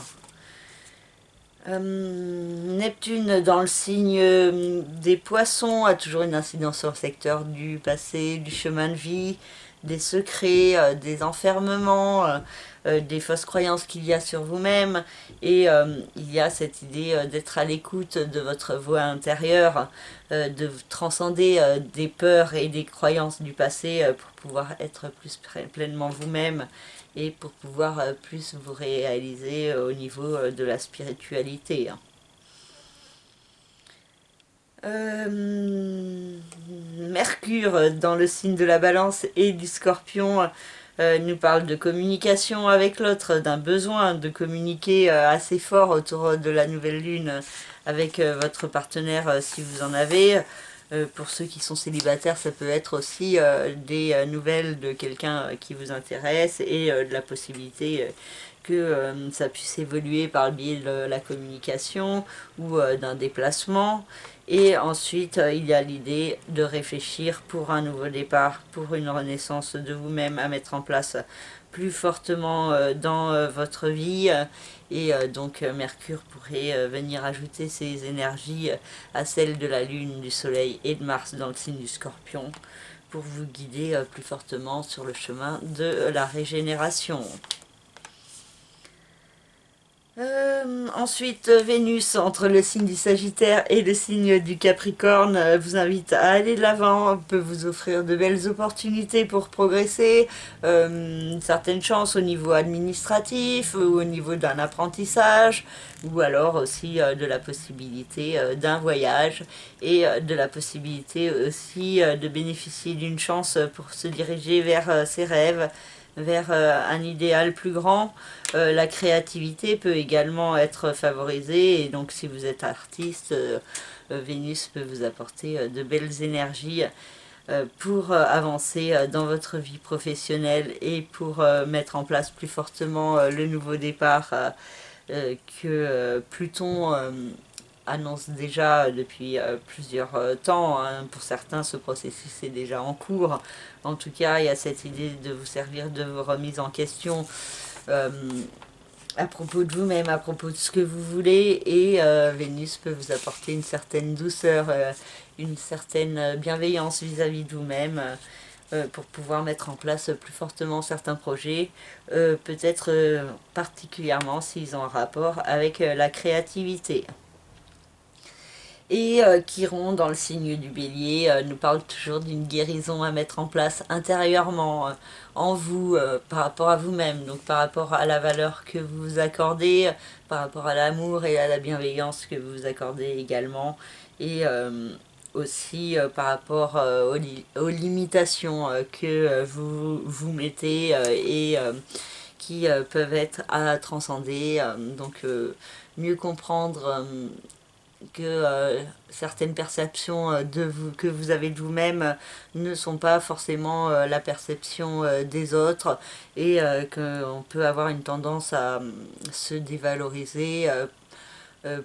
Neptune dans le signe des Poissons a toujours une incidence sur le secteur du passé, du chemin de vie, des secrets, des enfermements, des fausses croyances qu'il y a sur vous-même. Et il y a cette idée d'être à l'écoute de votre voix intérieure, de transcender des peurs et des croyances du passé pour pouvoir être plus pleinement vous-même et pour pouvoir plus vous réaliser au niveau de la spiritualité. Mercure dans le signe de la Balance et du Scorpion nous parle de communication avec l'autre, d'un besoin de communiquer assez fort autour de la nouvelle lune avec votre partenaire si vous en avez. Pour ceux qui sont célibataires, ça peut être aussi des nouvelles de quelqu'un qui vous intéresse et de la possibilité que ça puisse évoluer par le biais de la communication ou d'un déplacement. Et ensuite, il y a l'idée de réfléchir pour un nouveau départ, pour une renaissance de vous-même à mettre en place plus fortement dans votre vie et donc Mercure pourrait venir ajouter ses énergies à celles de la Lune, du Soleil et de Mars dans le signe du Scorpion pour vous guider plus fortement sur le chemin de la régénération. Ensuite, Vénus, entre le signe du Sagittaire et le signe du Capricorne, vous invite à aller de l'avant, peut vous offrir de belles opportunités pour progresser, certaines chances au niveau administratif ou au niveau d'un apprentissage, ou alors aussi de la possibilité d'un voyage et de la possibilité aussi de bénéficier d'une chance pour se diriger vers ses rêves, vers un idéal plus grand. La créativité peut également être favorisée et donc si vous êtes artiste, Vénus peut vous apporter de belles énergies pour avancer dans votre vie professionnelle et pour mettre en place plus fortement le nouveau départ que Pluton annonce déjà depuis plusieurs temps. Hein. Pour certains, ce processus est déjà en cours. En tout cas, il y a cette idée de vous servir de vos remises en question à propos de vous-même, à propos de ce que vous voulez. Et Vénus peut vous apporter une certaine douceur, une certaine bienveillance vis-à-vis de vous-même. Pour pouvoir mettre en place plus fortement certains projets, peut-être particulièrement s'ils ont un rapport avec la créativité. Et Chiron, dans le signe du Bélier, nous parle toujours d'une guérison à mettre en place intérieurement en vous, par rapport à vous-même, donc par rapport à la valeur que vous vous accordez, par rapport à l'amour et à la bienveillance que vous vous accordez également, et aussi par rapport aux limitations que vous vous mettez et qui peuvent être à transcender, donc mieux comprendre que certaines perceptions que vous avez de vous-même ne sont pas forcément la perception des autres et qu'on peut avoir une tendance à se dévaloriser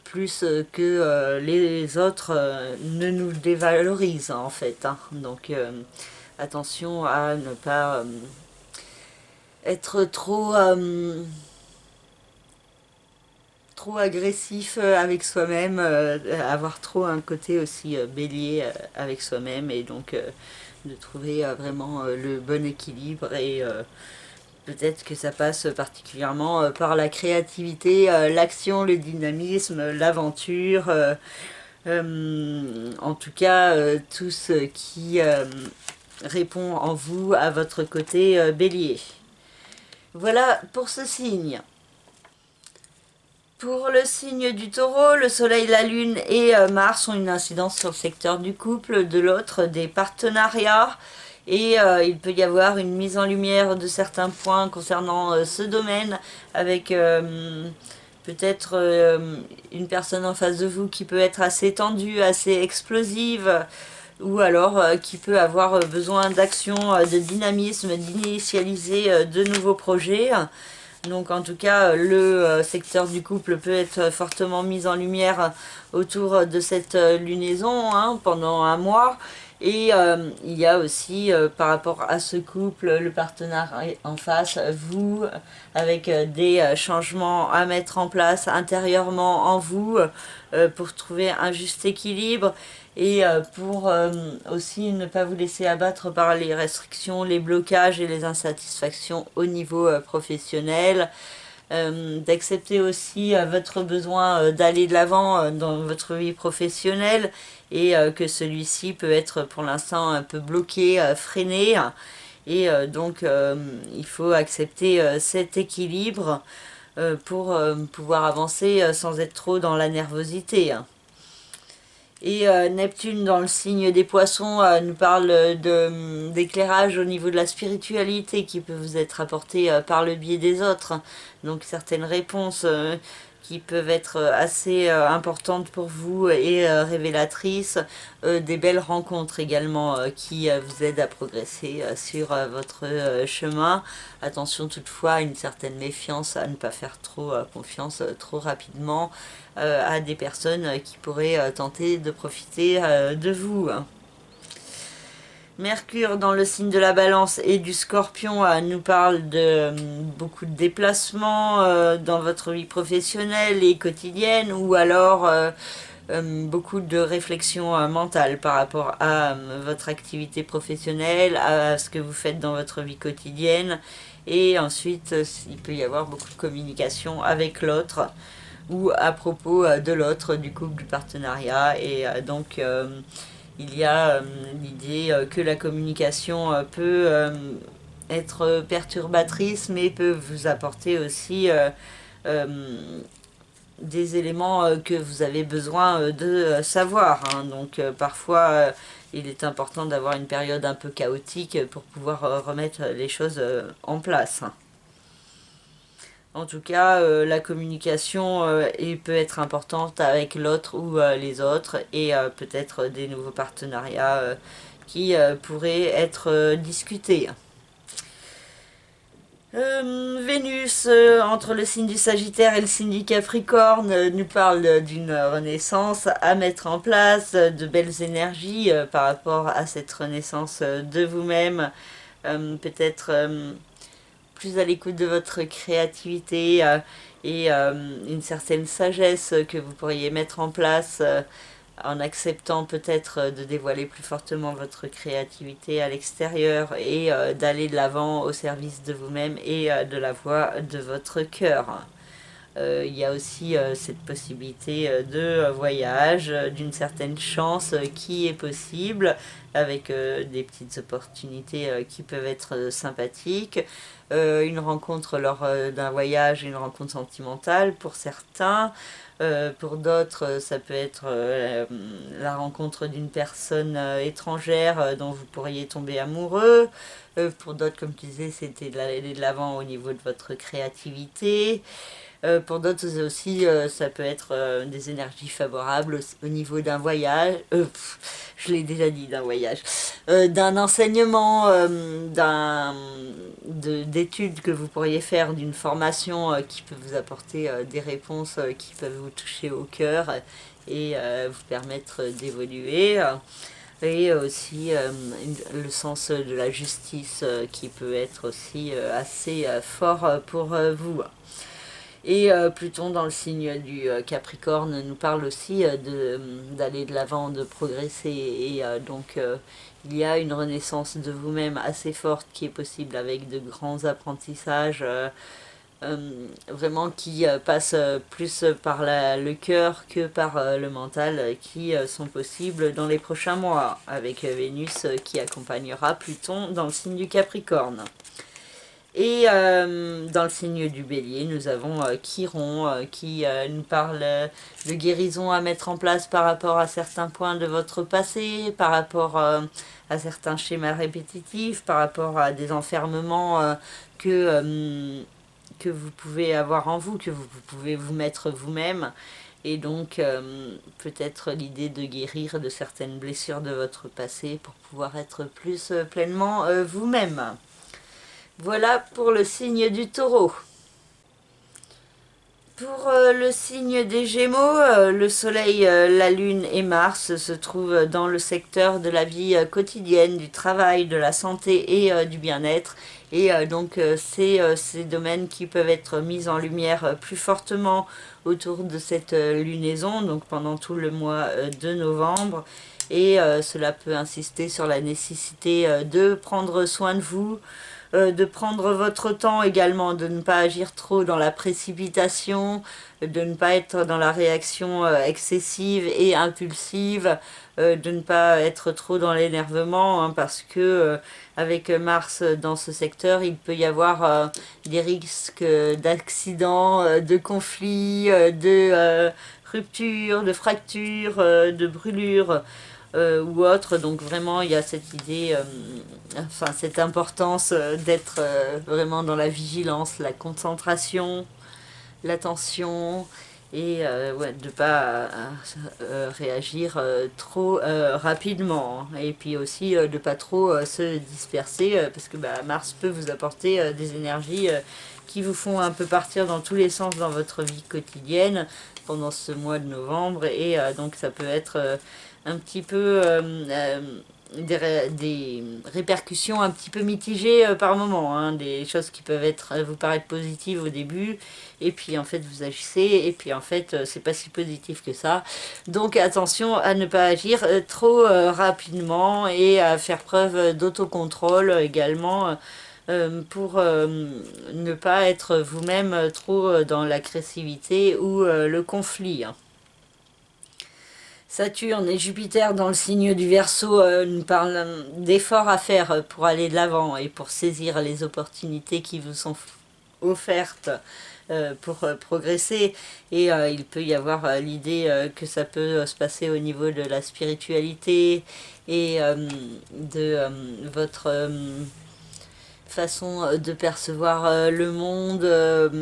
plus que les autres ne nous dévalorisent en fait. Hein. Donc attention à ne pas être trop agressif avec soi-même, avoir trop un côté aussi bélier avec soi-même et donc de trouver vraiment le bon équilibre et peut-être que ça passe particulièrement par la créativité, l'action, le dynamisme, l'aventure, en tout cas tout ce qui répond en vous à votre côté bélier. Voilà pour ce signe. Pour le signe du Taureau, le Soleil, la Lune et Mars ont une incidence sur le secteur du couple, de l'autre des partenariats. Et il peut y avoir une mise en lumière de certains points concernant ce domaine, avec peut-être une personne en face de vous qui peut être assez tendue, assez explosive, ou alors qui peut avoir besoin d'action, de dynamisme, d'initialiser de nouveaux projets. Donc en tout cas, le secteur du couple peut être fortement mis en lumière autour de cette lunaison hein, pendant un mois. Et il y a aussi par rapport à ce couple, le partenaire en face, vous, avec des changements à mettre en place intérieurement en vous pour trouver un juste équilibre et pour aussi ne pas vous laisser abattre par les restrictions, les blocages et les insatisfactions au niveau professionnel. D'accepter aussi votre besoin d'aller de l'avant dans votre vie professionnelle et que celui-ci peut être pour l'instant un peu bloqué, freiné. Et donc il faut accepter cet équilibre pour pouvoir avancer sans être trop dans la nervosité. Et Neptune dans le signe des poissons nous parle d'éclairage au niveau de la spiritualité qui peut vous être apporté par le biais des autres. Donc certaines réponses qui peuvent être assez importantes pour vous et révélatrices. Des belles rencontres également qui vous aident à progresser sur votre chemin. Attention toutefois à une certaine méfiance, à ne pas faire trop confiance trop rapidement à des personnes qui pourraient tenter de profiter de vous. Mercure dans le signe de la Balance et du Scorpion nous parle de beaucoup de déplacements dans votre vie professionnelle et quotidienne, ou alors beaucoup de réflexion mentale par rapport à votre activité professionnelle, à ce que vous faites dans votre vie quotidienne. Et ensuite, il peut y avoir beaucoup de communication avec l'autre ou à propos de l'autre, du couple, du partenariat. Et donc, il y a l'idée que la communication peut être perturbatrice, mais peut vous apporter aussi des éléments que vous avez besoin de savoir, hein. Donc parfois il est important d'avoir une période un peu chaotique pour pouvoir remettre les choses en place. En tout cas, la communication peut être importante avec l'autre ou les autres, et peut-être des nouveaux partenariats qui pourraient être discutés. Vénus, entre le signe du Sagittaire et le signe du Capricorne, nous parle d'une renaissance à mettre en place, de belles énergies par rapport à cette renaissance de vous-même. Peut-être plus à l'écoute de votre créativité et une certaine sagesse que vous pourriez mettre en place en acceptant peut-être de dévoiler plus fortement votre créativité à l'extérieur et d'aller de l'avant au service de vous-même et de la voix de votre cœur. Il y a aussi cette possibilité de voyage, d'une certaine chance qui est possible, avec des petites opportunités qui peuvent être sympathiques. Une rencontre lors d'un voyage, une rencontre sentimentale pour certains. Pour d'autres, ça peut être la rencontre d'une personne étrangère dont vous pourriez tomber amoureux. Pour d'autres, comme je disais, c'était d'aller de l'avant au niveau de votre créativité. Pour d'autres aussi, ça peut être des énergies favorables au niveau d'un voyage. Je l'ai déjà dit, d'un voyage. D'un enseignement, d'études que vous pourriez faire, d'une formation qui peut vous apporter des réponses qui peuvent vous toucher au cœur et vous permettre d'évoluer. Et aussi le sens de la justice qui peut être aussi assez fort pour vous. Et Pluton dans le signe du Capricorne nous parle aussi d'aller de l'avant, de progresser. Et donc il y a une renaissance de vous-même assez forte qui est possible avec de grands apprentissages vraiment qui passent plus par le cœur que par le mental, qui sont possibles dans les prochains mois avec Vénus qui accompagnera Pluton dans le signe du Capricorne. Et dans le signe du Bélier, nous avons Chiron qui nous parle de guérison à mettre en place par rapport à certains points de votre passé, par rapport à certains schémas répétitifs, par rapport à des enfermements que vous pouvez avoir en vous, que vous pouvez vous mettre vous-même. Et donc peut-être l'idée de guérir de certaines blessures de votre passé pour pouvoir être plus pleinement vous-même. Voilà pour le signe du Taureau. Pour le signe des Gémeaux, le Soleil, la Lune et Mars se trouvent dans le secteur de la vie quotidienne, du travail, de la santé et du bien-être. Et donc c'est ces domaines qui peuvent être mis en lumière plus fortement autour de cette lunaison, donc pendant tout le mois de novembre. Et cela peut insister sur la nécessité de prendre soin de vous, de prendre votre temps également, de ne pas agir trop dans la précipitation, de ne pas être dans la réaction excessive et impulsive, de ne pas être trop dans l'énervement, hein, parce que avec Mars dans ce secteur, il peut y avoir des risques d'accidents, de conflits, de ruptures, de fractures, de brûlures. Ou autre. Donc vraiment il y a cette idée, cette importance d'être vraiment dans la vigilance, la concentration, l'attention, et ouais, de ne pas réagir trop rapidement, et puis aussi de ne pas trop se disperser, parce que Mars peut vous apporter des énergies qui vous font un peu partir dans tous les sens dans votre vie quotidienne pendant ce mois de novembre, et donc ça peut être un petit peu des répercussions un petit peu mitigées par moment, hein, des choses qui peuvent vous paraître positives au début, et puis en fait vous agissez, et puis en fait c'est pas si positif que ça. Donc attention à ne pas agir trop rapidement et à faire preuve d'autocontrôle également. Pour ne pas être vous-même trop dans l'agressivité ou le conflit, hein. Saturne et Jupiter dans le signe du Verseau nous parlent d'efforts à faire pour aller de l'avant et pour saisir les opportunités qui vous sont offertes pour progresser. Et il peut y avoir l'idée que ça peut se passer au niveau de la spiritualité et de votre façon de percevoir le monde,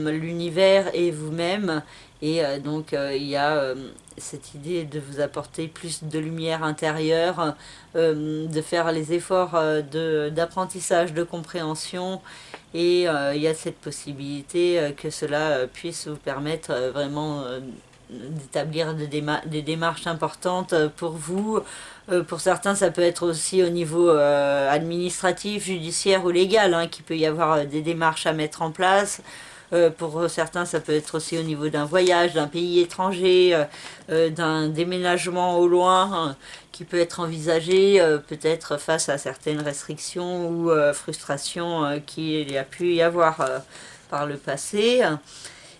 l'univers et vous-même. Et donc il y a cette idée de vous apporter plus de lumière intérieure, de faire les efforts d'apprentissage, de compréhension. Et il y a cette possibilité que cela puisse vous permettre vraiment d'établir des démarches importantes pour vous. Pour certains, ça peut être aussi au niveau administratif, judiciaire ou légal, hein, qu'il peut y avoir des démarches à mettre en place. Pour certains, ça peut être aussi au niveau d'un voyage, d'un pays étranger, d'un déménagement au loin, hein, qui peut être envisagé peut-être face à certaines restrictions ou frustrations qu'il y a pu y avoir par le passé.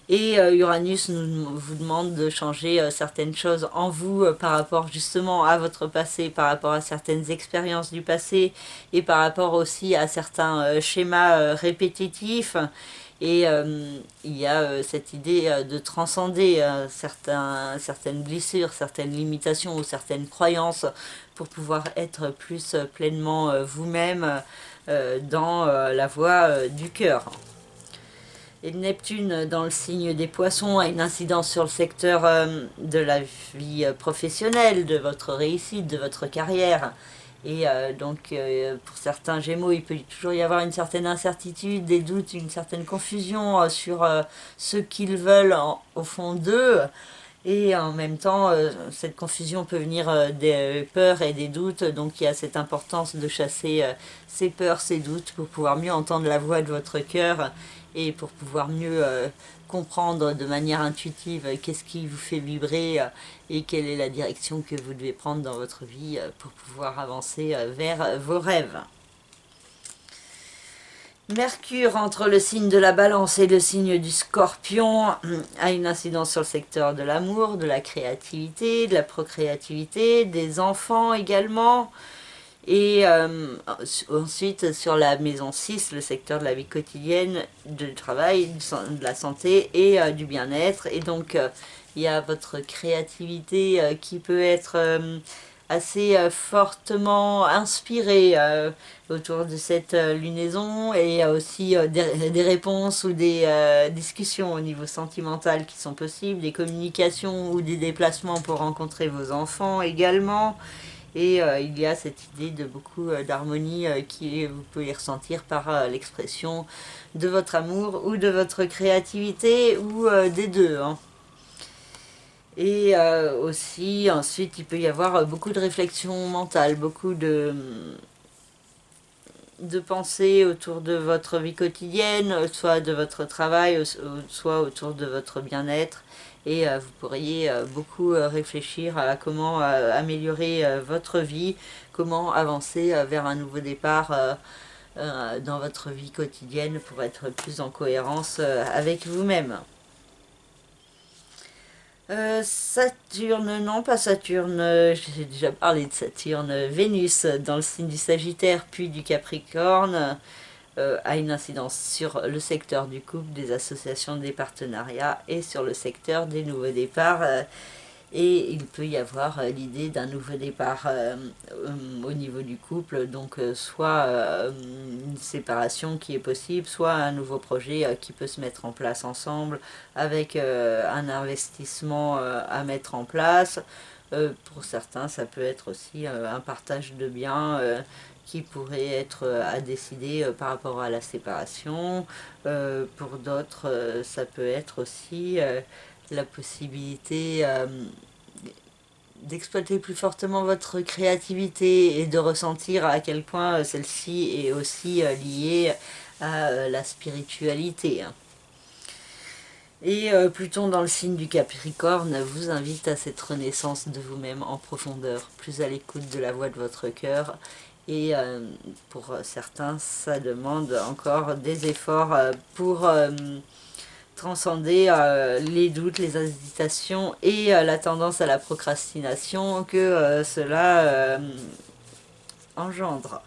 Et Uranus vous demande de changer certaines choses en vous par rapport justement à votre passé, par rapport à certaines expériences du passé et par rapport aussi à certains schémas répétitifs. Et il y a cette idée de transcender certaines blessures, certaines limitations ou certaines croyances pour pouvoir être plus pleinement vous-même dans la voie du cœur. Et Neptune, dans le signe des Poissons, a une incidence sur le secteur de la vie professionnelle, de votre réussite, de votre carrière. Et donc, pour certains Gémeaux, il peut toujours y avoir une certaine incertitude, des doutes, une certaine confusion sur ce qu'ils veulent au fond d'eux. Et en même temps, cette confusion peut venir des peurs et des doutes. Donc, il y a cette importance de chasser ces peurs, ces doutes, pour pouvoir mieux entendre la voix de votre cœur et pour pouvoir mieux comprendre de manière intuitive qu'est-ce qui vous fait vibrer et quelle est la direction que vous devez prendre dans votre vie pour pouvoir avancer vers vos rêves. Mercure, entre le signe de la Balance et le signe du Scorpion, a une incidence sur le secteur de l'amour, de la créativité, de la procréativité, des enfants également. Et ensuite, sur la maison 6, le secteur de la vie quotidienne, du travail, de la santé et du bien-être. Et donc, il y a votre créativité qui peut être assez fortement inspirée autour de cette lunaison. Et il y a aussi des réponses ou des discussions au niveau sentimental qui sont possibles, des communications ou des déplacements pour rencontrer vos enfants également. Et il y a cette idée de beaucoup d'harmonie qui vous pouvez ressentir par l'expression de votre amour ou de votre créativité ou des deux, hein. Et aussi, ensuite, il peut y avoir beaucoup de réflexion mentale, beaucoup de pensées autour de votre vie quotidienne, soit de votre travail, soit autour de votre bien-être. Et vous pourriez beaucoup réfléchir à comment améliorer votre vie, comment avancer vers un nouveau départ dans votre vie quotidienne pour être plus en cohérence avec vous-même. Saturne, non pas Saturne, j'ai déjà parlé de Saturne. Vénus, dans le signe du Sagittaire puis du Capricorne, a une incidence sur le secteur du couple, des associations, des partenariats et sur le secteur des nouveaux départs. Et il peut y avoir l'idée d'un nouveau départ au niveau du couple, donc soit une séparation qui est possible, soit un nouveau projet qui peut se mettre en place ensemble avec un investissement à mettre en place. Pour certains, ça peut être aussi un partage de biens qui pourrait être à décider par rapport à la séparation. Pour d'autres, ça peut être aussi la possibilité d'exploiter plus fortement votre créativité et de ressentir à quel point celle-ci est aussi liée à la spiritualité. Et Pluton dans le signe du Capricorne vous invite à cette renaissance de vous-même en profondeur, plus à l'écoute de la voix de votre cœur. Et pour certains, ça demande encore des efforts pour transcender les doutes, les hésitations et la tendance à la procrastination que cela engendre.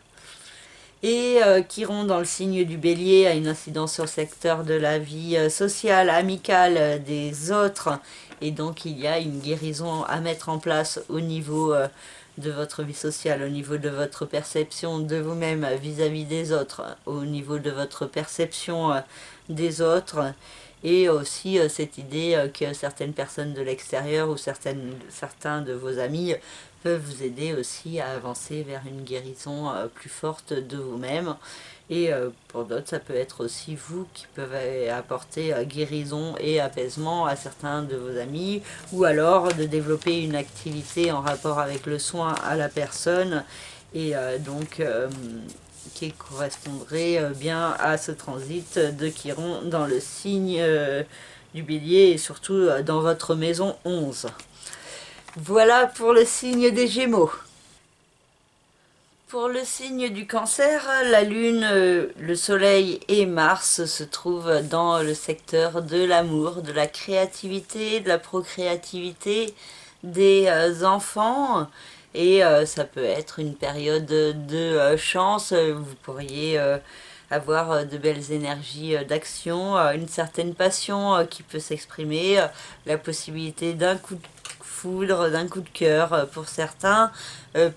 Et Chiron dans le signe du Bélier a une incidence sur le secteur de la vie sociale, amicale des autres, et donc il y a une guérison à mettre en place au niveau de votre vie sociale, au niveau de votre perception de vous-même vis-à-vis des autres, au niveau de votre perception des autres, et aussi cette idée que certaines personnes de l'extérieur ou certains de vos amis peuvent vous aider aussi à avancer vers une guérison plus forte de vous-même. Et pour d'autres, ça peut être aussi vous qui pouvez apporter guérison et apaisement à certains de vos amis, ou alors de développer une activité en rapport avec le soin à la personne, et qui correspondrait bien à ce transit de Chiron dans le signe du Bélier et surtout dans votre maison 11. Voilà pour le signe des Gémeaux. Pour le signe du Cancer, la Lune, le Soleil et Mars se trouvent dans le secteur de l'amour, de la créativité, de la procréativité des enfants. Et ça peut être une période de chance. Vous pourriez avoir de belles énergies d'action, une certaine passion qui peut s'exprimer, la possibilité d'un coup de foudre, d'un coup de cœur pour certains,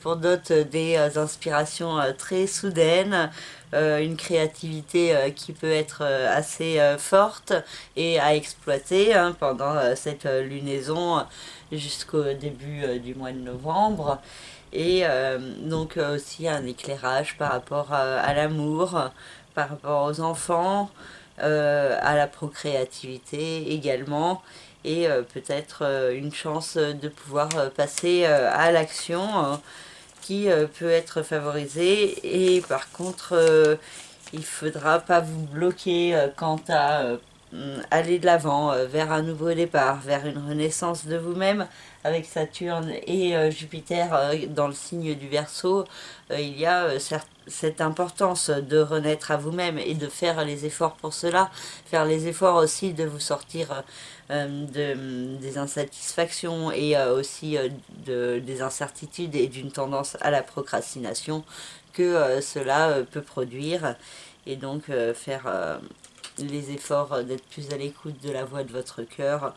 pour d'autres des inspirations très soudaines, une créativité qui peut être assez forte et à exploiter pendant cette lunaison jusqu'au début du mois de novembre. Et donc aussi un éclairage par rapport à l'amour, par rapport aux enfants, à la procréativité également, et peut-être une chance de pouvoir passer à l'action qui peut être favorisée. Et par contre, il ne faudra pas vous bloquer quant à aller de l'avant vers un nouveau départ, vers une renaissance de vous-même. Avec Saturne et Jupiter dans le signe du Verseau, il y a cette importance de renaître à vous-même et de faire les efforts pour cela, faire les efforts aussi de vous sortir des insatisfactions et aussi des incertitudes et d'une tendance à la procrastination que cela peut produire, et donc faire les efforts d'être plus à l'écoute de la voix de votre cœur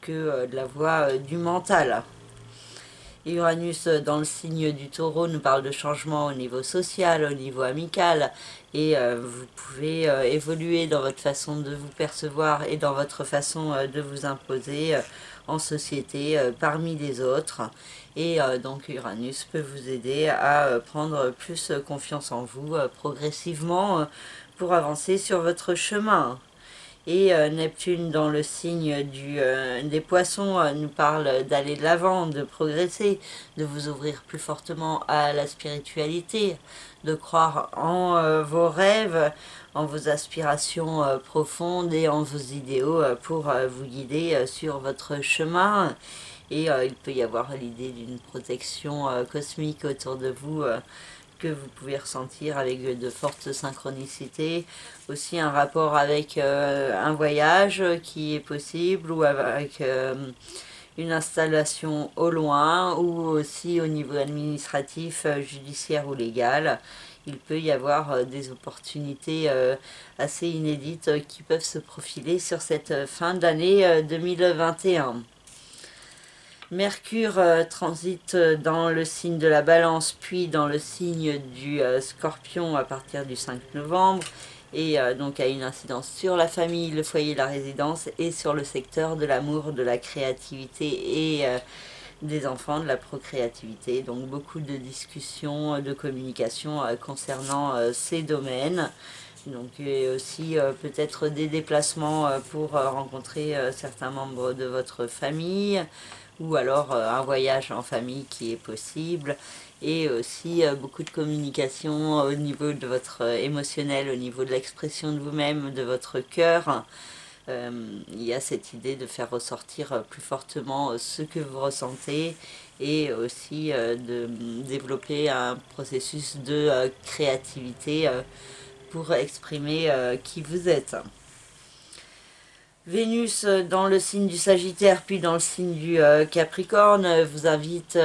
que de la voix du mental. Uranus dans le signe du Taureau nous parle de changement au niveau social, au niveau amical, et vous pouvez évoluer dans votre façon de vous percevoir et dans votre façon de vous imposer en société parmi les autres. Et donc Uranus peut vous aider à prendre plus confiance en vous progressivement pour avancer sur votre chemin. Et Neptune dans le signe des poissons nous parle d'aller de l'avant, de progresser, de vous ouvrir plus fortement à la spiritualité, de croire en vos rêves, en vos aspirations profondes et en vos idéaux pour vous guider sur votre chemin. Et il peut y avoir l'idée d'une protection cosmique autour de vous que vous pouvez ressentir avec de fortes synchronicités. Aussi un rapport avec un voyage qui est possible, ou avec une installation au loin, ou aussi au niveau administratif, judiciaire ou légal. Il peut y avoir des opportunités assez inédites qui peuvent se profiler sur cette fin d'année 2021. Mercure transite dans le signe de la Balance, puis dans le signe du Scorpion à partir du 5 novembre, et donc a une incidence sur la famille, le foyer, la résidence, et sur le secteur de l'amour, de la créativité et des enfants, de la procréativité. Donc beaucoup de discussions, de communication concernant ces domaines. Donc et aussi peut-être des déplacements pour rencontrer certains membres de votre famille, ou alors un voyage en famille qui est possible, et aussi beaucoup de communication au niveau de votre émotionnel, au niveau de l'expression de vous-même, de votre cœur. Il y a cette idée de faire ressortir plus fortement ce que vous ressentez, et aussi de développer un processus de créativité pour exprimer qui vous êtes. Vénus dans le signe du Sagittaire puis dans le signe du Capricorne vous invite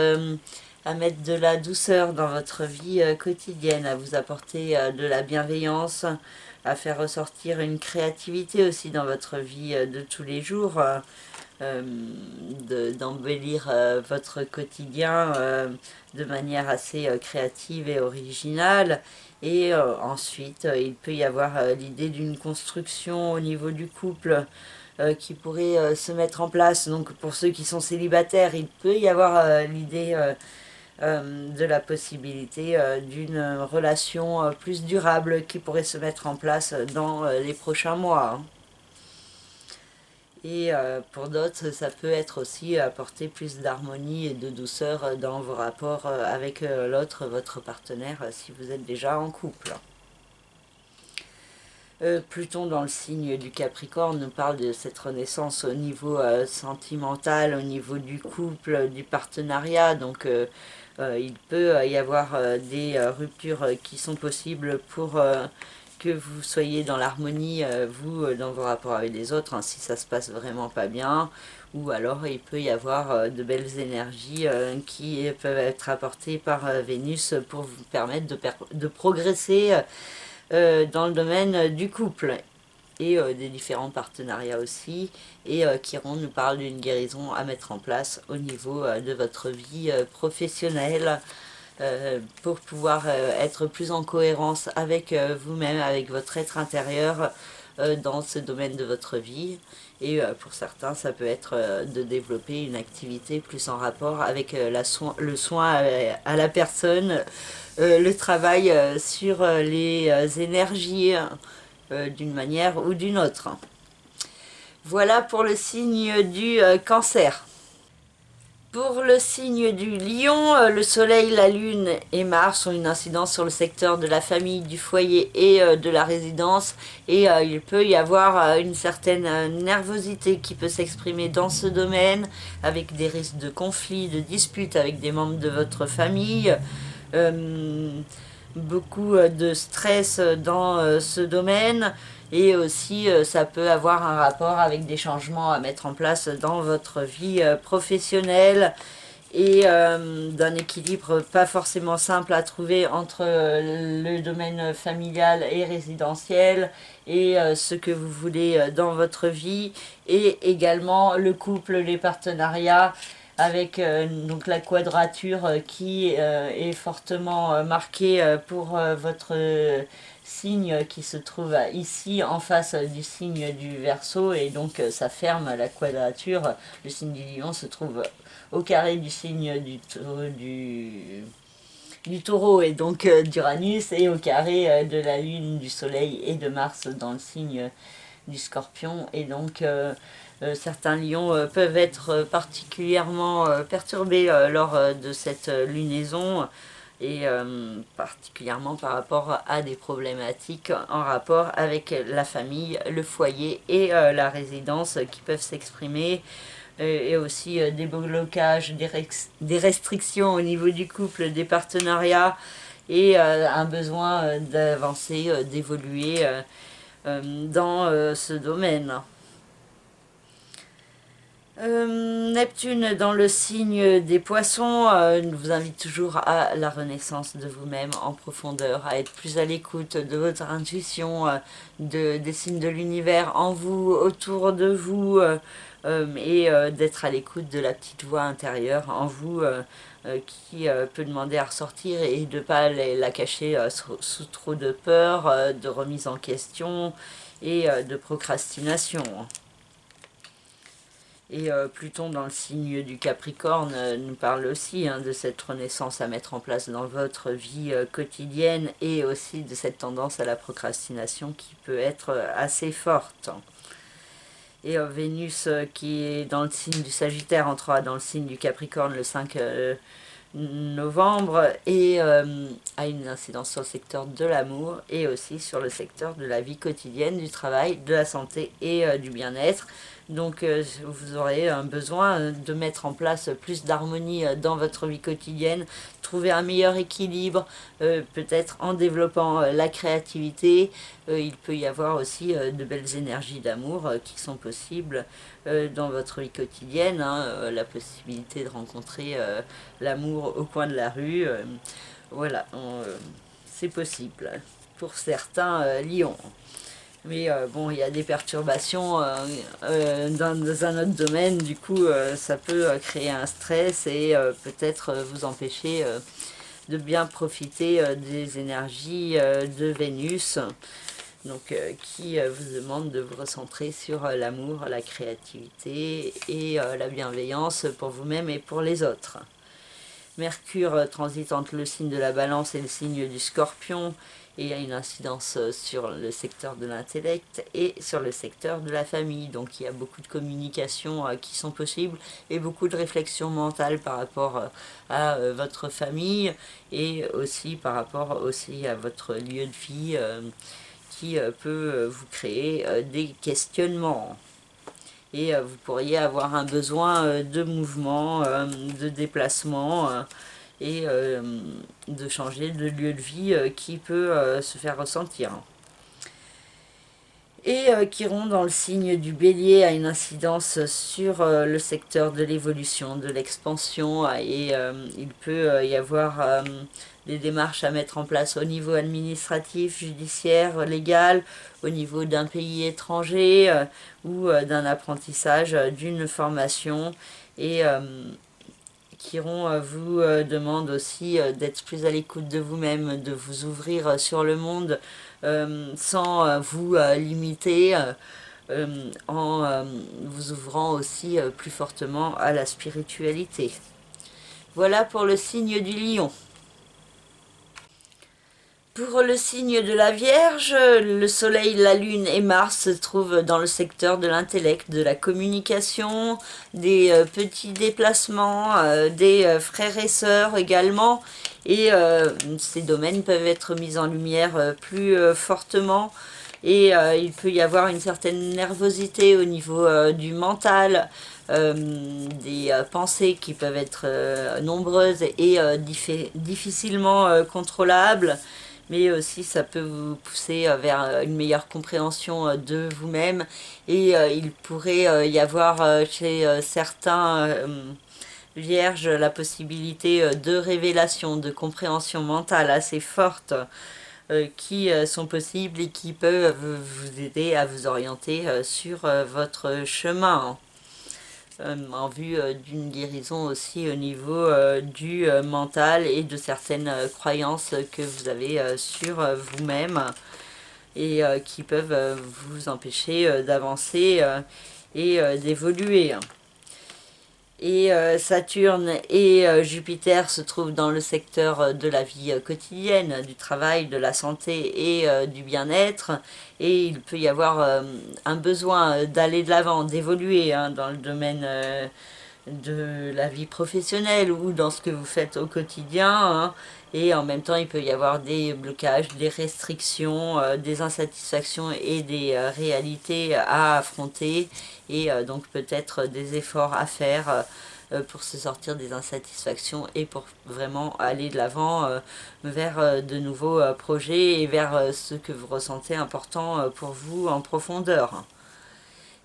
à mettre de la douceur dans votre vie quotidienne, à vous apporter de la bienveillance, à faire ressortir une créativité aussi dans votre vie de tous les jours, d'embellir votre quotidien de manière assez créative et originale. Et ensuite, il peut y avoir l'idée d'une construction au niveau du couple qui pourrait se mettre en place. Donc pour ceux qui sont célibataires, il peut y avoir l'idée de la possibilité d'une relation plus durable qui pourrait se mettre en place dans les prochains mois. Et pour d'autres, ça peut être aussi apporter plus d'harmonie et de douceur dans vos rapports avec l'autre, votre partenaire, si vous êtes déjà en couple. Pluton dans le signe du Capricorne nous parle de cette renaissance au niveau sentimental, au niveau du couple, du partenariat. Donc il peut y avoir des ruptures qui sont possibles pour que vous soyez dans l'harmonie, vous, dans vos rapports avec les autres, hein, si ça se passe vraiment pas bien. Ou alors il peut y avoir de belles énergies qui peuvent être apportées par Vénus pour vous permettre de progresser dans le domaine du couple et des différents partenariats aussi. Et Chiron nous parle d'une guérison à mettre en place au niveau de votre vie professionnelle pour pouvoir être plus en cohérence avec vous-même, avec votre être intérieur dans ce domaine de votre vie. Et pour certains, ça peut être de développer une activité plus en rapport avec le soin à la personne, le travail sur les énergies d'une manière ou d'une autre. Voilà pour le signe du Cancer. Pour le signe du Lion, le Soleil, la Lune et Mars ont une incidence sur le secteur de la famille, du foyer et de la résidence. Et il peut y avoir une certaine nervosité qui peut s'exprimer dans ce domaine, avec des risques de conflits, de disputes avec des membres de votre famille. Beaucoup de stress dans ce domaine. Et aussi, ça peut avoir un rapport avec des changements à mettre en place dans votre vie professionnelle, et d'un équilibre pas forcément simple à trouver entre le domaine familial et résidentiel, et ce que vous voulez dans votre vie, et également le couple, les partenariats, avec donc la quadrature qui est fortement marquée pour votre signe qui se trouve ici en face du signe du Verseau, et donc ça ferme la quadrature. Le signe du Lion se trouve au carré du signe du Taureau, et donc d'Uranus, et au carré de la Lune, du Soleil et de Mars dans le signe du Scorpion. Et donc certains lions peuvent être particulièrement perturbés lors de cette lunaison, et particulièrement par rapport à des problématiques en rapport avec la famille, le foyer et la résidence qui peuvent s'exprimer, et aussi des blocages, des restrictions au niveau du couple, des partenariats, et un besoin d'avancer, d'évoluer dans ce domaine. Neptune dans le signe des Poissons vous invite toujours à la renaissance de vous-même en profondeur, à être plus à l'écoute de votre intuition, des signes de l'univers en vous, autour de vous, et d'être à l'écoute de la petite voix intérieure en vous qui peut demander à ressortir, et de ne pas la cacher sous trop de peur, de remise en question et de procrastination. Et Pluton dans le signe du Capricorne nous parle aussi de cette renaissance à mettre en place dans votre vie quotidienne et aussi de cette tendance à la procrastination qui peut être assez forte. Et Vénus qui est dans le signe du Sagittaire entrera dans le signe du Capricorne le 5 novembre et a une incidence sur le secteur de l'amour et aussi sur le secteur de la vie quotidienne, du travail, de la santé et du bien-être. Donc vous aurez un besoin de mettre en place plus d'harmonie dans votre vie quotidienne, trouver un meilleur équilibre, peut-être en développant la créativité. Il peut y avoir aussi de belles énergies d'amour qui sont possibles dans votre vie quotidienne. La possibilité de rencontrer l'amour au coin de la rue. Voilà, c'est possible pour certains lions. Mais bon, il y a des perturbations dans un autre domaine, du coup ça peut créer un stress et peut-être vous empêcher de bien profiter des énergies de Vénus, donc qui vous demande de vous recentrer sur l'amour, la créativité et la bienveillance pour vous-même et pour les autres. Mercure transite entre le signe de la Balance et le signe du Scorpion et a une incidence sur le secteur de l'intellect et sur le secteur de la famille. Donc il y a beaucoup de communications qui sont possibles et beaucoup de réflexions mentales par rapport à votre famille et aussi par rapport aussi à votre lieu de vie qui peut vous créer des questionnements. Et vous pourriez avoir un besoin de mouvement, de déplacement et de changer de lieu de vie qui peut se faire ressentir. Et Chiron dans le signe du Bélier a une incidence sur le secteur de l'évolution, de l'expansion et il peut y avoir des démarches à mettre en place au niveau administratif, judiciaire, légal, au niveau d'un pays étranger ou d'un apprentissage, d'une formation. Et Chiron vous demande aussi d'être plus à l'écoute de vous-même, de vous ouvrir sur le monde sans vous limiter, en vous ouvrant aussi plus fortement à la spiritualité. Voilà pour le signe du Lion. Pour le signe de la Vierge, le Soleil, la Lune et Mars se trouvent dans le secteur de l'intellect, de la communication, des petits déplacements, des frères et sœurs également. Et ces domaines peuvent être mis en lumière plus fortement. Et il peut y avoir une certaine nervosité au niveau du mental, des pensées qui peuvent être nombreuses et difficilement contrôlables. Mais aussi ça peut vous pousser vers une meilleure compréhension de vous-même et il pourrait y avoir chez certains vierges la possibilité de révélation, de compréhension mentale assez forte qui sont possibles et qui peuvent vous aider à vous orienter sur votre chemin. En vue d'une guérison aussi au niveau du mental et de certaines croyances que vous avez sur vous-même et qui peuvent vous empêcher d'avancer et d'évoluer. Et Saturne et Jupiter se trouvent dans le secteur de la vie quotidienne, du travail, de la santé et du bien-être. Et il peut y avoir un besoin d'aller de l'avant, d'évoluer dans le domaine de la vie professionnelle ou dans ce que vous faites au quotidien. Et en même temps, il peut y avoir des blocages, des restrictions, des insatisfactions et des réalités à affronter. Et donc peut-être des efforts à faire pour se sortir des insatisfactions et pour vraiment aller de l'avant vers de nouveaux projets et vers ce que vous ressentez important pour vous en profondeur.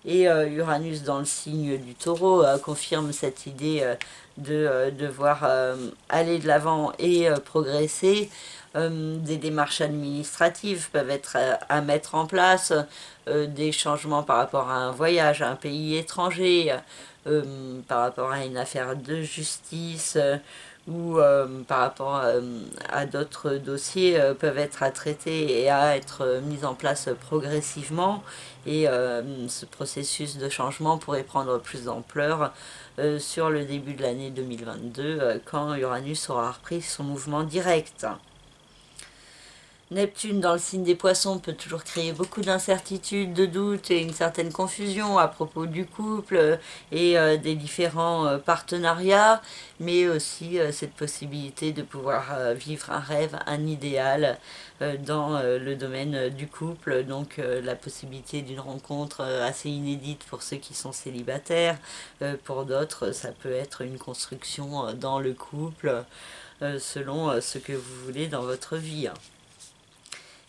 Et Uranus dans le signe du Taureau confirme cette idée de devoir aller de l'avant et progresser. Des démarches administratives peuvent être à mettre en place, des changements par rapport à un voyage à un pays étranger, par rapport à une affaire de justice ou par rapport à d'autres dossiers peuvent être à traiter et à être mis en place progressivement, et ce processus de changement pourrait prendre plus d'ampleur sur le début de l'année 2022 quand Uranus aura repris son mouvement direct. Neptune dans le signe des poissons peut toujours créer beaucoup d'incertitudes, de doutes et une certaine confusion à propos du couple et des différents partenariats, mais aussi cette possibilité de pouvoir vivre un rêve, un idéal dans le domaine du couple, donc la possibilité d'une rencontre assez inédite pour ceux qui sont célibataires, pour d'autres ça peut être une construction dans le couple selon ce que vous voulez dans votre vie.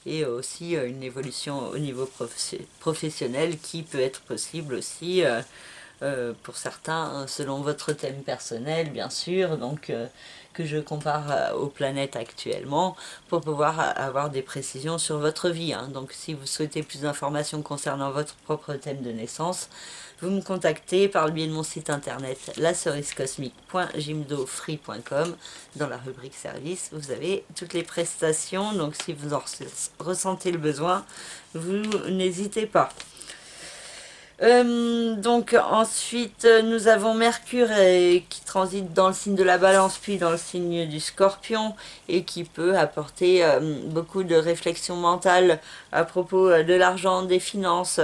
Et aussi une évolution au niveau professionnel qui peut être possible aussi pour certains selon votre thème personnel bien sûr, donc que je compare aux planètes actuellement pour pouvoir avoir des précisions sur votre vie. Donc si vous souhaitez plus d'informations concernant votre propre thème de naissance, vous me contactez par le biais de mon site internet lacerisecosmique.gymdofree.com. Dans la rubrique service, vous avez toutes les prestations, donc si vous en ressentez le besoin, vous n'hésitez pas. Donc ensuite nous avons Mercure qui transite dans le signe de la Balance puis dans le signe du Scorpion et qui peut apporter beaucoup de réflexion mentale à propos de l'argent, des finances,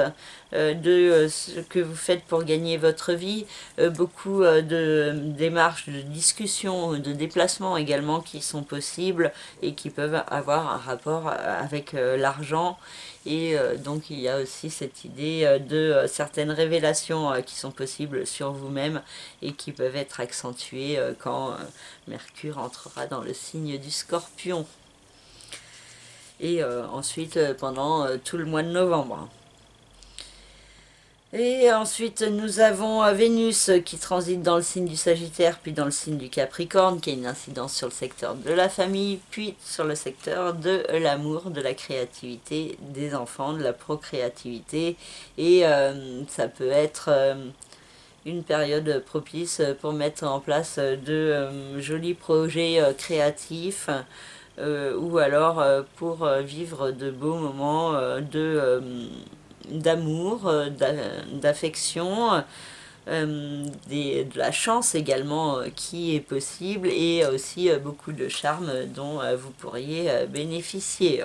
de ce que vous faites pour gagner votre vie, beaucoup de démarches de discussion, de déplacements également qui sont possibles et qui peuvent avoir un rapport avec l'argent. Et donc il y a aussi cette idée de certaines révélations qui sont possibles sur vous-même et qui peuvent être accentuées quand Mercure entrera dans le signe du Scorpion. Et ensuite pendant tout le mois de novembre. Et ensuite, nous avons Vénus qui transite dans le signe du Sagittaire, puis dans le signe du Capricorne, qui a une incidence sur le secteur de la famille, puis sur le secteur de l'amour, de la créativité des enfants, de la procréativité. Et ça peut être une période propice pour mettre en place de jolis projets créatifs, ou alors pour vivre de beaux moments d'amour, d'affection, de la chance également qui est possible, et aussi beaucoup de charme dont vous pourriez bénéficier.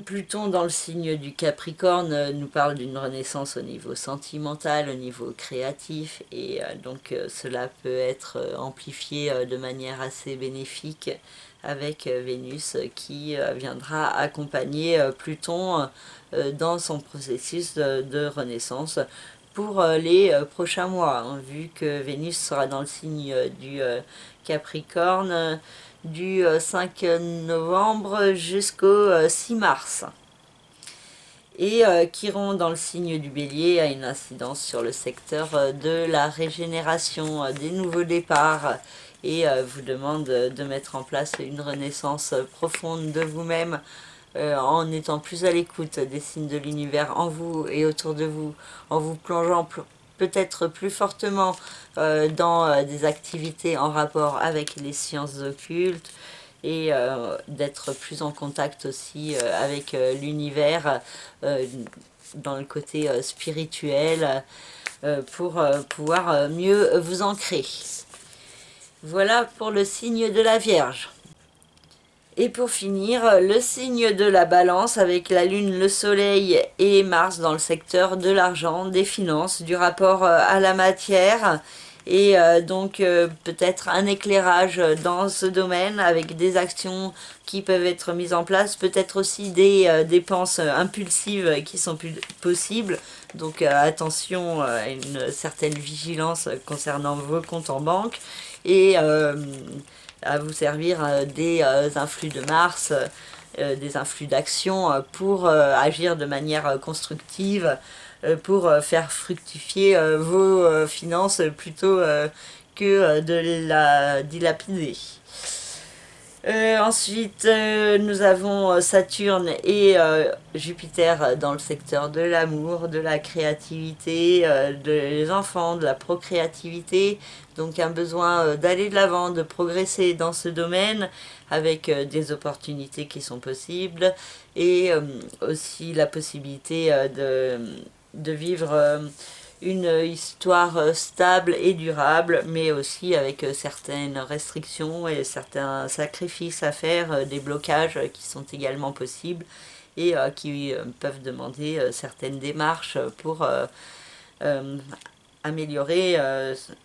Pluton dans le signe du Capricorne nous parle d'une renaissance au niveau sentimental, au niveau créatif, et donc cela peut être amplifié de manière assez bénéfique avec Vénus qui viendra accompagner Pluton dans son processus de renaissance pour les prochains mois, vu que Vénus sera dans le signe du Capricorne du 5 novembre jusqu'au 6 mars. Et Chiron dans le signe du Bélier a une incidence sur le secteur de la régénération, des nouveaux départs, et vous demande de mettre en place une renaissance profonde de vous-même en étant plus à l'écoute des signes de l'univers en vous et autour de vous, en vous plongeant peut-être plus fortement dans des activités en rapport avec les sciences occultes, et d'être plus en contact aussi avec l'univers dans le côté spirituel pour pouvoir mieux vous ancrer. Voilà pour le signe de la Vierge. Et pour finir, le signe de la Balance avec la Lune, le Soleil et Mars dans le secteur de l'argent, des finances, du rapport à la matière, et donc peut-être un éclairage dans ce domaine avec des actions qui peuvent être mises en place, peut-être aussi des dépenses impulsives qui sont plus possibles, donc attention à une certaine vigilance concernant vos comptes en banque, et à vous servir des influx de Mars, des influx d'action pour agir de manière constructive, pour faire fructifier vos finances plutôt que de la dilapider. Ensuite, nous avons Saturne et Jupiter dans le secteur de l'amour, de la créativité, des enfants, de la procréativité. Donc un besoin d'aller de l'avant, de progresser dans ce domaine avec des opportunités qui sont possibles et aussi la possibilité de vivre une histoire stable et durable, mais aussi avec certaines restrictions et certains sacrifices à faire, des blocages qui sont également possibles et qui peuvent demander certaines démarches pour euh, améliorer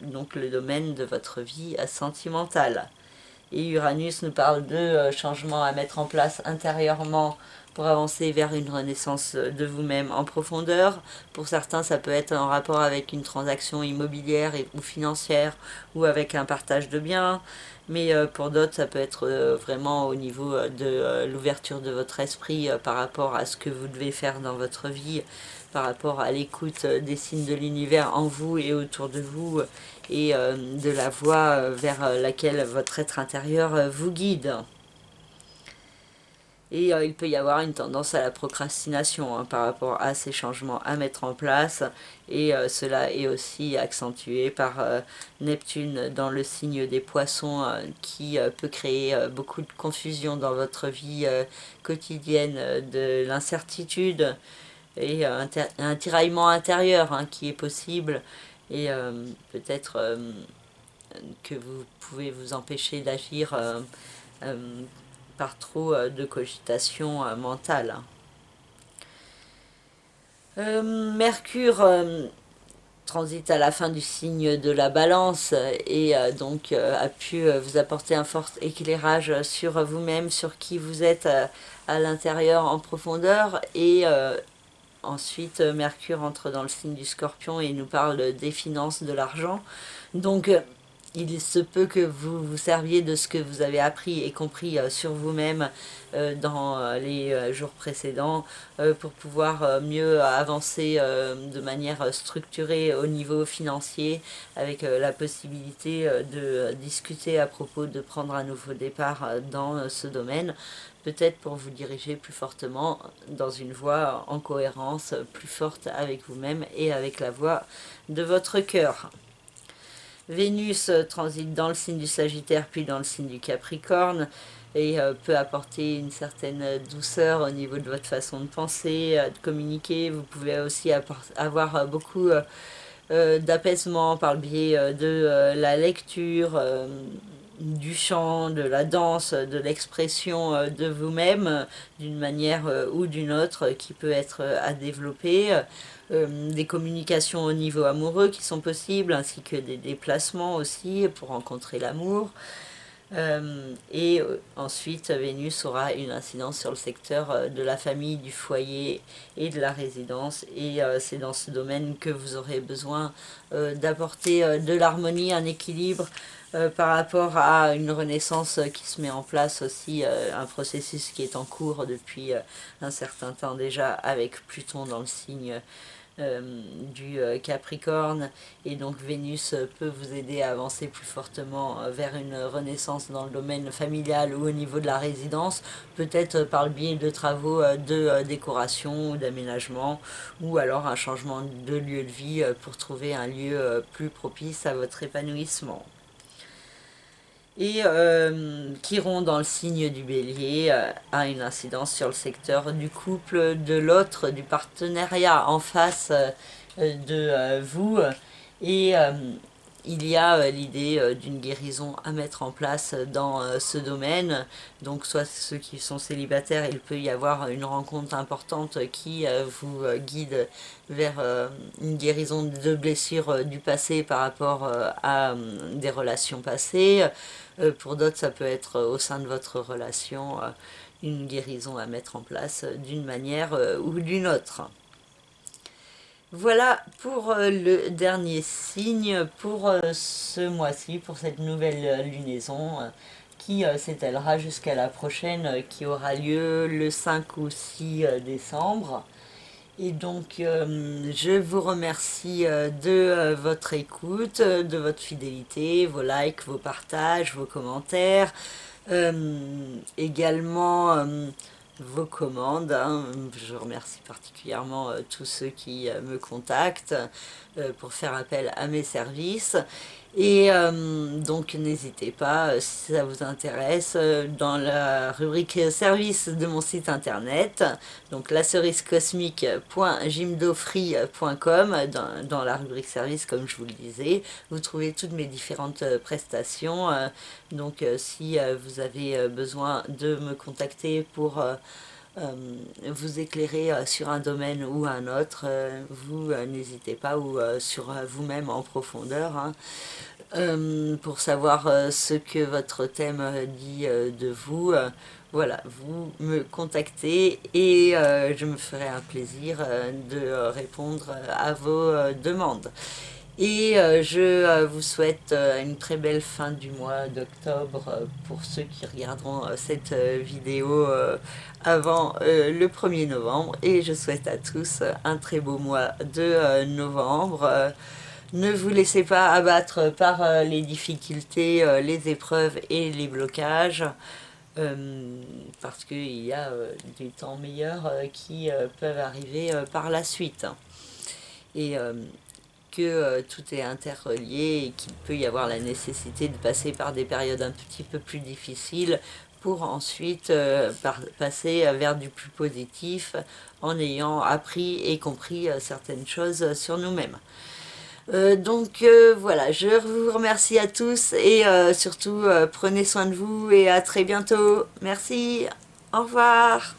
donc le domaine de votre vie sentimentale. Et Uranus nous parle de changements à mettre en place intérieurement pour avancer vers une renaissance de vous-même en profondeur. Pour certains, ça peut être en rapport avec une transaction immobilière ou financière ou avec un partage de biens. Mais pour d'autres, ça peut être vraiment au niveau de l'ouverture de votre esprit par rapport à ce que vous devez faire dans votre vie, par rapport à l'écoute des signes de l'univers en vous et autour de vous, et de la voie vers laquelle votre être intérieur vous guide. Et il peut y avoir une tendance à la procrastination par rapport à ces changements à mettre en place. Et cela est aussi accentué par Neptune dans le signe des poissons qui peut créer beaucoup de confusion dans votre vie quotidienne, de l'incertitude et un tiraillement intérieur qui est possible. Et peut-être que vous pouvez vous empêcher d'agir euh, par trop de cogitation mentale. Mercure transite à la fin du signe de la balance et donc a pu vous apporter un fort éclairage sur vous-même, sur qui vous êtes à l'intérieur en profondeur. Et ensuite, Mercure entre dans le signe du Scorpion et nous parle des finances, de l'argent. Donc il se peut que vous vous serviez de ce que vous avez appris et compris sur vous-même dans les jours précédents pour pouvoir mieux avancer de manière structurée au niveau financier, avec la possibilité de discuter à propos de prendre un nouveau départ dans ce domaine, peut-être pour vous diriger plus fortement dans une voie en cohérence plus forte avec vous-même et avec la voie de votre cœur. Vénus transite dans le signe du Sagittaire puis dans le signe du Capricorne et peut apporter une certaine douceur au niveau de votre façon de penser, de communiquer. Vous pouvez aussi avoir beaucoup d'apaisement par le biais de la lecture, du chant, de la danse, de l'expression de vous-même d'une manière ou d'une autre qui peut être à développer. Des communications au niveau amoureux qui sont possibles, ainsi que des déplacements aussi pour rencontrer l'amour. Et ensuite, Vénus aura une incidence sur le secteur de la famille, du foyer et de la résidence. Et c'est dans ce domaine que vous aurez besoin d'apporter de l'harmonie, un équilibre par rapport à une renaissance qui se met en place aussi, un processus qui est en cours depuis un certain temps déjà avec Pluton dans le signe du Capricorne, et donc Vénus peut vous aider à avancer plus fortement vers une renaissance dans le domaine familial ou au niveau de la résidence, peut-être par le biais de travaux de décoration ou d'aménagement, ou alors un changement de lieu de vie pour trouver un lieu plus propice à votre épanouissement. Et Chiron dans le signe du Bélier a une incidence sur le secteur du couple, de l'autre, du partenariat en face de vous. Et il y a l'idée d'une guérison à mettre en place dans ce domaine. Donc soit ceux qui sont célibataires, il peut y avoir une rencontre importante qui vous guide vers une guérison de blessures du passé par rapport à des relations passées. Pour d'autres, ça peut être au sein de votre relation une guérison à mettre en place d'une manière ou d'une autre. Voilà pour le dernier signe pour ce mois-ci, pour cette nouvelle lunaison qui s'étalera jusqu'à la prochaine qui aura lieu le 5 ou 6 décembre. Et donc, je vous remercie de votre écoute, de votre fidélité, vos likes, vos partages, vos commentaires. Également vos commandes, hein. Je remercie particulièrement tous ceux qui me contactent pour faire appel à mes services. Et donc n'hésitez pas, si ça vous intéresse, dans la rubrique service de mon site internet, donc lacerisecosmique.gymdofree.com, dans la rubrique service, comme je vous le disais, vous trouvez toutes mes différentes prestations. Donc si vous avez besoin de me contacter pour vous éclairer sur un domaine ou un autre, vous n'hésitez pas, ou sur vous-même en profondeur, hein, pour savoir ce que votre thème dit de vous. Voilà, vous me contactez et je me ferai un plaisir de répondre à vos demandes. Et je vous souhaite une très belle fin du mois d'octobre pour ceux qui regarderont cette vidéo avant le 1er novembre. Et je souhaite à tous un très beau mois de novembre. Ne vous laissez pas abattre par les difficultés, les épreuves et les blocages, parce qu'il y a des temps meilleurs qui peuvent arriver par la suite. Et que tout est interrelié et qu'il peut y avoir la nécessité de passer par des périodes un petit peu plus difficiles pour ensuite passer vers du plus positif en ayant appris et compris certaines choses sur nous-mêmes. Donc voilà, je vous remercie à tous et surtout prenez soin de vous et à très bientôt. Merci, au revoir.